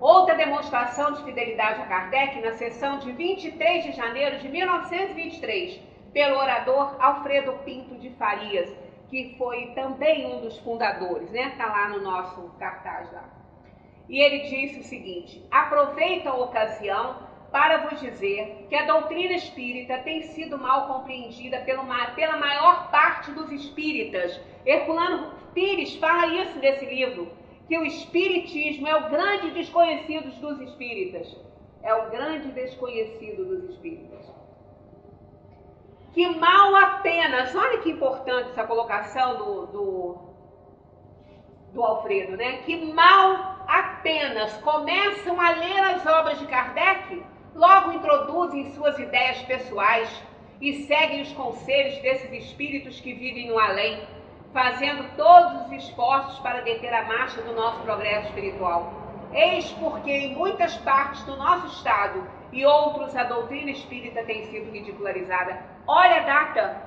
Outra demonstração de fidelidade a Kardec na sessão de 23 de janeiro de 1923, pelo orador Alfredo Pinto de Farias, que foi também um dos fundadores, né? Está lá no nosso cartaz lá. E ele disse o seguinte: aproveito a ocasião para vos dizer que a doutrina espírita tem sido mal compreendida pela maior parte dos espíritas. Herculano Pires fala isso nesse livro, que o espiritismo é o grande desconhecido dos espíritas. É o grande desconhecido dos espíritas. Que mal apenas, olha que importante essa colocação do Alfredo, né? Que mal apenas começam a ler as obras de Kardec, logo introduzem suas ideias pessoais e seguem os conselhos desses espíritos que vivem no além, fazendo todos os esforços para deter a marcha do nosso progresso espiritual. Eis porque em muitas partes do nosso estado e outros a doutrina espírita tem sido ridicularizada. Olha a data,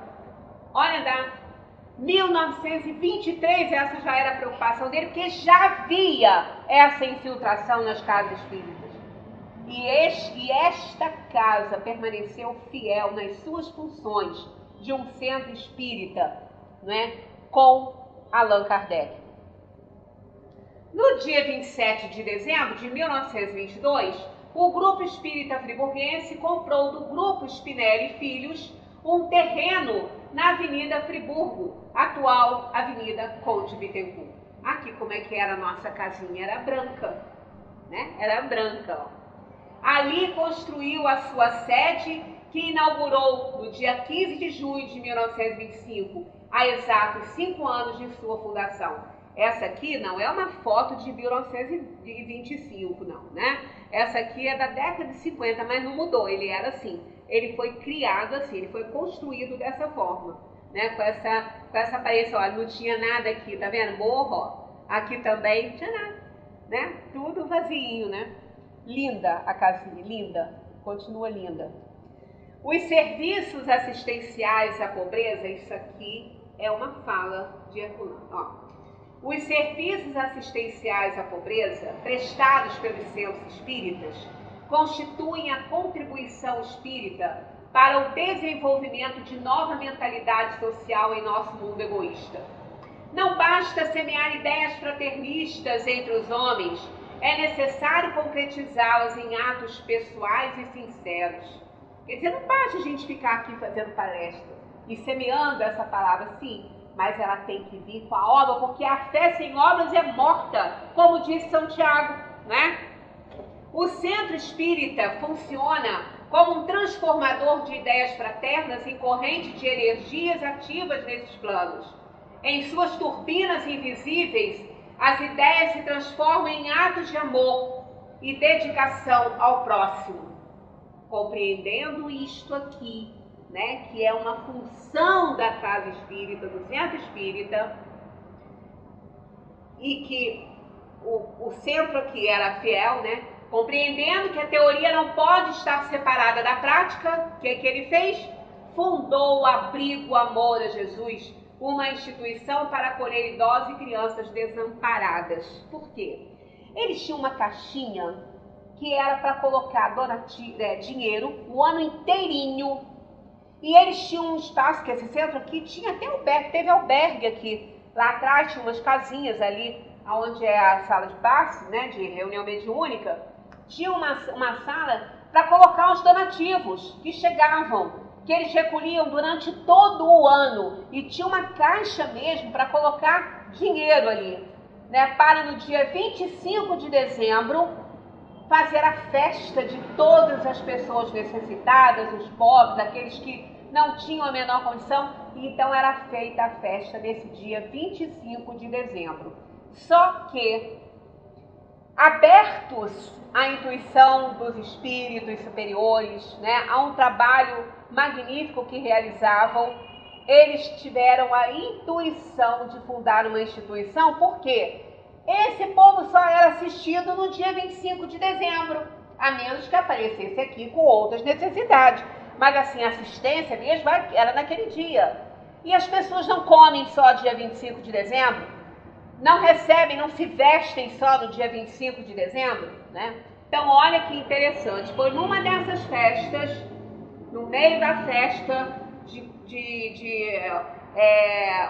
1923, essa já era a preocupação dele, porque já havia essa infiltração nas casas espíritas. E esta casa permaneceu fiel nas suas funções de um centro espírita, né, com Allan Kardec. No dia 27 de dezembro de 1922, o Grupo Espírita Friburguense comprou do Grupo Spinelli Filhos um terreno na Avenida Friburgo, atual Avenida Conde Bittencourt. Aqui como é que era a nossa casinha, era branca, né? Era branca, ó. Ali construiu a sua sede, que inaugurou no dia 15 de junho de 1925, há exatos 5 anos de sua fundação. Essa aqui não é uma foto de 1925, não, né? Essa aqui é da década de 50, mas não mudou, ele era assim. Ele foi criado assim, ele foi construído dessa forma, né? Com essa aparência, olha, não tinha nada aqui, tá vendo? Morro, ó. Aqui também não tinha nada, né? Tudo vazinho, né? Linda a casinha, linda, continua linda. Os serviços assistenciais à pobreza, isso aqui é uma fala de Herculano, ó. Os serviços assistenciais à pobreza prestados pelos centros espíritas constituem a contribuição espírita para o desenvolvimento de nova mentalidade social em nosso mundo egoísta. Não basta semear ideias fraternistas entre os homens, é necessário concretizá-las em atos pessoais e sinceros. Quer dizer, não basta a gente ficar aqui fazendo palestra e semeando essa palavra, sim, mas ela tem que vir com a obra, porque a fé sem obras é morta, como disse São Tiago, né? O centro espírita funciona como um transformador de ideias fraternas em corrente de energias ativas nesses planos. Em suas turbinas invisíveis, as ideias se transformam em atos de amor e dedicação ao próximo. Compreendendo isto aqui, né, que é uma função da casa espírita, do centro espírita, e que o centro aqui era fiel, né, compreendendo que a teoria não pode estar separada da prática, o que ele fez? Fundou o Abrigo Amor a Jesus, uma instituição para acolher idosos e crianças desamparadas. Por quê? Eles tinham uma caixinha que era para colocar dinheiro o ano inteirinho. E eles tinham um espaço, que esse centro aqui tinha até albergue, teve albergue aqui. Lá atrás tinha umas casinhas ali, onde é a sala de passe, né, de reunião mediúnica. Tinha uma sala para colocar os donativos que chegavam, que eles recolhiam durante todo o ano e tinha uma caixa mesmo para colocar dinheiro ali, né, para no dia 25 de dezembro fazer a festa de todas as pessoas necessitadas, os pobres, aqueles que não tinham a menor condição. Então era feita a festa nesse dia 25 de dezembro. Só que, abertos à intuição dos espíritos superiores, né, a um trabalho magnífico que realizavam, eles tiveram a intuição de fundar uma instituição, porque esse povo só era assistido no dia 25 de dezembro, a menos que aparecesse aqui com outras necessidades. Mas assim, a assistência mesmo era naquele dia. E as pessoas não comem só dia 25 de dezembro, não recebem, não se vestem só no dia 25 de dezembro, né? Então, olha que interessante. Foi numa dessas festas, no meio da festa de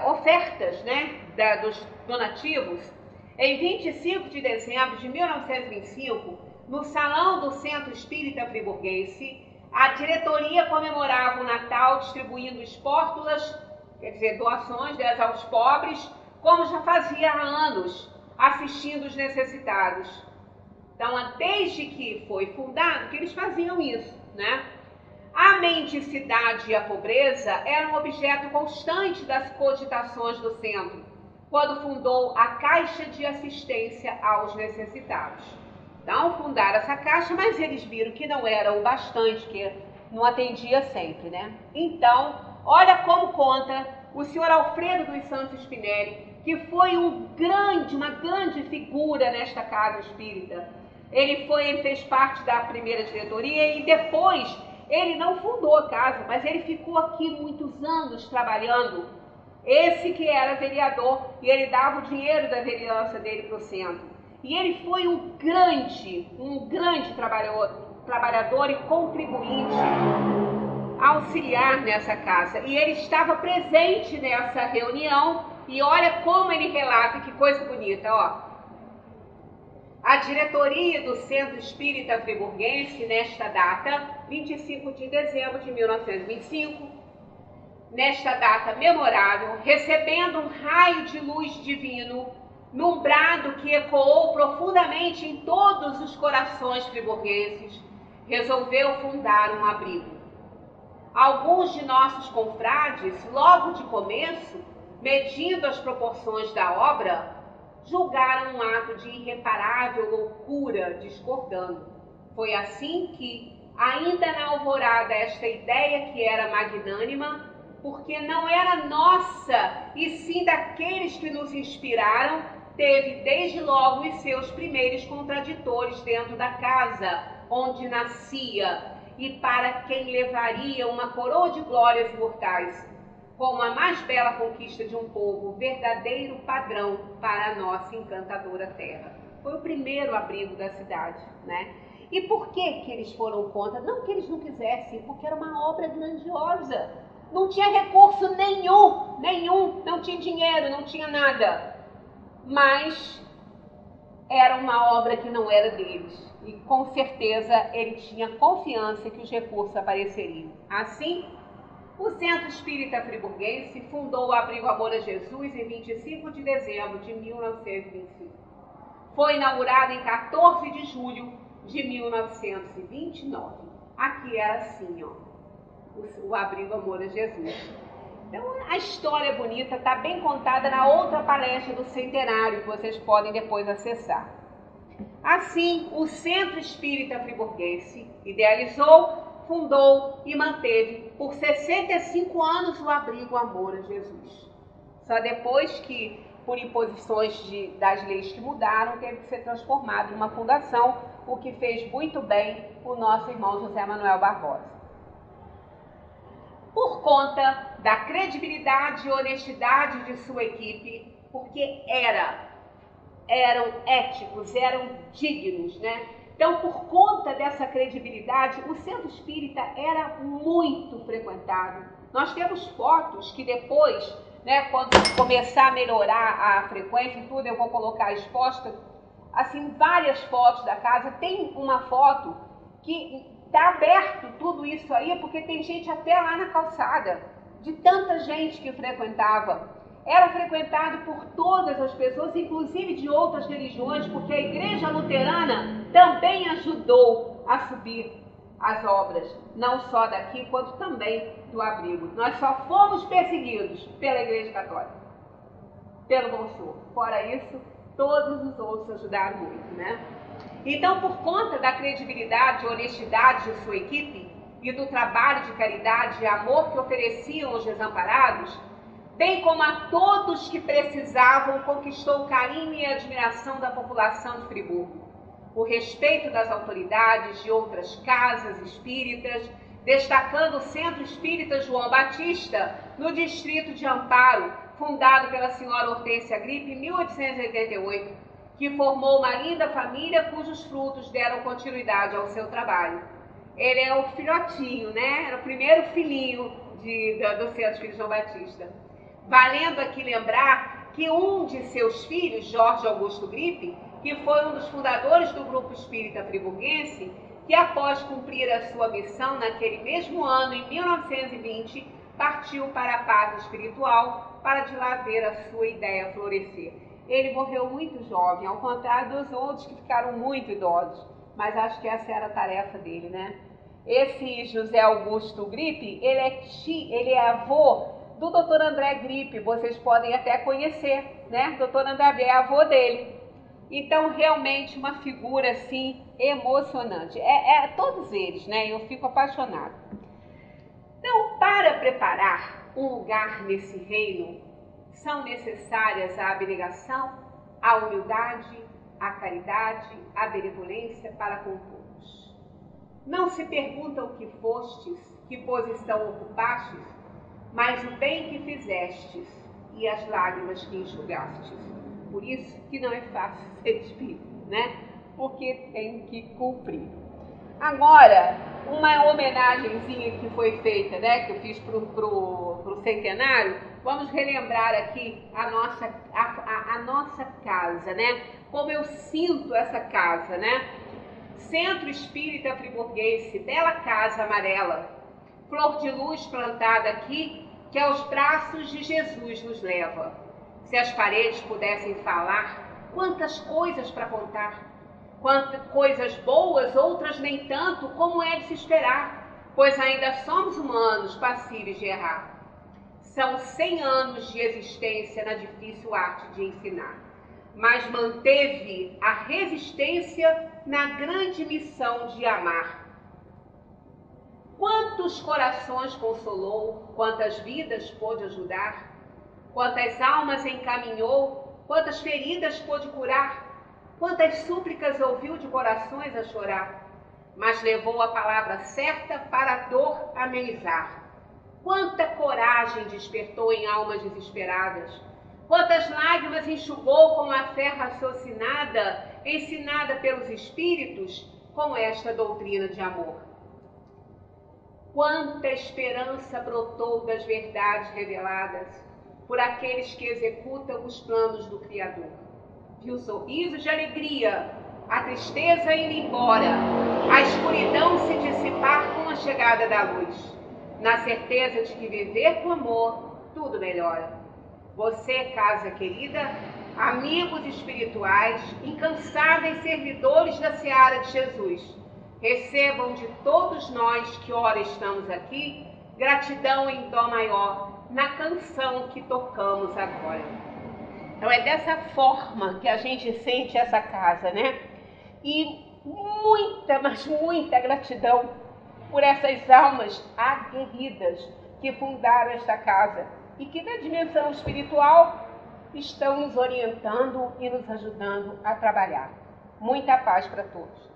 ofertas, né, dos donativos, em 25 de dezembro de 1925, no salão do Centro Espírita Friburguense, a diretoria comemorava o Natal distribuindo espórtulas, quer dizer, doações aos pobres, como já fazia há anos, assistindo os necessitados. Então, desde que foi fundado, que eles faziam isso, né? A mendicidade e a pobreza eram objeto constante das cogitações do centro, quando fundou a Caixa de Assistência aos Necessitados. Então, fundaram essa caixa, mas eles viram que não era o bastante, que não atendia sempre, né? Então, olha como conta o senhor Alfredo dos Santos Spinelli, que foi uma grande figura nesta casa espírita. Ele fez parte da primeira diretoria e depois ele não fundou a casa, mas ele ficou aqui muitos anos trabalhando. Esse que era vereador, e ele dava o dinheiro da vereança dele para o centro. E ele foi um grande trabalhador e contribuinte, auxiliar nessa casa. E ele estava presente nessa reunião, e olha como ele relata, que coisa bonita, ó. A diretoria do Centro Espírita Friburguense, nesta data, 25 de dezembro de 1925, nesta data memorável, recebendo um raio de luz divino, num brado que ecoou profundamente em todos os corações friburgueses, resolveu fundar um abrigo. Alguns de nossos confrades, logo de começo, medindo as proporções da obra, julgaram um ato de irreparável loucura, discordando. Foi assim que, ainda na alvorada, esta ideia que era magnânima, porque não era nossa, e sim daqueles que nos inspiraram, teve desde logo os seus primeiros contraditores dentro da casa onde nascia, e para quem levaria uma coroa de glórias imortais, como a mais bela conquista de um povo, verdadeiro padrão para a nossa encantadora terra. Foi o primeiro abrigo da cidade, né? E por que eles foram contra? Não que eles não quisessem, porque era uma obra grandiosa. Não tinha recurso nenhum, não tinha dinheiro, não tinha nada. Mas era uma obra que não era deles. E com certeza ele tinha confiança que os recursos apareceriam. Assim, o Centro Espírita Friburguense fundou o Abrigo Amor a Jesus em 25 de dezembro de 1925. Foi inaugurado em 14 de julho de 1929. Aqui era assim, ó, o Abrigo Amor a Jesus. Então, a história bonita está bem contada na outra palestra do centenário, que vocês podem depois acessar. Assim, o Centro Espírita Friburguense idealizou, fundou e manteve por 65 anos o Abrigo Amor a Jesus. Só depois que, por imposições das leis que mudaram, teve que ser transformado numa fundação, o que fez muito bem o nosso irmão José Manuel Barbosa. Por conta da credibilidade e honestidade de sua equipe, porque eram éticos, eram dignos, né? Então, por conta dessa credibilidade, o Centro Espírita era muito frequentado. Nós temos fotos que depois, né, quando começar a melhorar a frequência e tudo, eu vou colocar exposta, assim, várias fotos da casa. Tem uma foto que está aberto tudo isso aí, porque tem gente até lá na calçada, de tanta gente que frequentava. Era frequentado por todas as pessoas, inclusive de outras religiões, porque a Igreja Luterana também ajudou a subir as obras, não só daqui, quanto também do abrigo. Nós só fomos perseguidos pela Igreja Católica, pelo Bom Senhor. Fora isso, todos os outros ajudaram muito, né? Então, por conta da credibilidade e honestidade de sua equipe e do trabalho de caridade e amor que ofereciam aos desamparados, bem como a todos que precisavam, conquistou o carinho e a admiração da população de Friburgo, o respeito das autoridades de outras casas espíritas, destacando o Centro Espírita João Batista, no distrito de Amparo, fundado pela senhora Hortência Gripe em 1888, que formou uma linda família cujos frutos deram continuidade ao seu trabalho. Ele é o filhotinho, né? Era o primeiro filhinho do Centro Espírita João Batista. Valendo aqui lembrar que um de seus filhos, Jorge Augusto Gripe, que foi um dos fundadores do Grupo Espírita Friburguense, que após cumprir a sua missão naquele mesmo ano, em 1920, partiu para a pátria espiritual para de lá ver a sua ideia florescer. Ele morreu muito jovem, ao contrário dos outros que ficaram muito idosos, mas acho que essa era a tarefa dele, né? Esse José Augusto Gripe, ele é avô do Dr. André Gripe, vocês podem até conhecer, né? Dr. André é avô dele. Então, realmente, uma figura, assim, emocionante. Todos eles, né? Eu fico apaixonada. Então, para preparar um lugar nesse reino, são necessárias a abnegação, a humildade, a caridade, a benevolência para com todos. Não se pergunta o que fostes, que posição ocupastes, mas o bem que fizestes e as lágrimas que enxugastes. Por isso que não é fácil ser espírita, né? Porque tem que cumprir. Agora, uma homenagenzinha que foi feita, né? Que eu fiz pro centenário. Vamos relembrar aqui a nossa casa, né? Como eu sinto essa casa, né? Centro Espírita Friburguense, bela casa amarela, flor de luz plantada aqui, que aos braços de Jesus nos leva. Se as paredes pudessem falar, quantas coisas para contar. Quantas coisas boas, outras nem tanto, como é de se esperar, pois ainda somos humanos, passíveis de errar. São 100 anos de existência na difícil arte de ensinar, mas manteve a resistência na grande missão de amar. Quantos corações consolou, quantas vidas pôde ajudar, quantas almas encaminhou, quantas feridas pôde curar, quantas súplicas ouviu de corações a chorar, mas levou a palavra certa para a dor amenizar. Quanta coragem despertou em almas desesperadas, quantas lágrimas enxugou com a fé raciocinada, ensinada pelos espíritos com esta doutrina de amor. Quanta esperança brotou das verdades reveladas por aqueles que executam os planos do Criador. Viu sorrisos de alegria, a tristeza indo embora, a escuridão se dissipar com a chegada da luz, na certeza de que viver com amor, tudo melhora. Você, casa querida, amigos espirituais, incansáveis servidores da seara de Jesus, recebam de todos nós que ora estamos aqui, gratidão em dó maior na canção que tocamos agora. Então é dessa forma que a gente sente essa casa, né? E muita, mas muita gratidão por essas almas aguerridas que fundaram esta casa e que na dimensão espiritual estão nos orientando e nos ajudando a trabalhar. Muita paz para todos.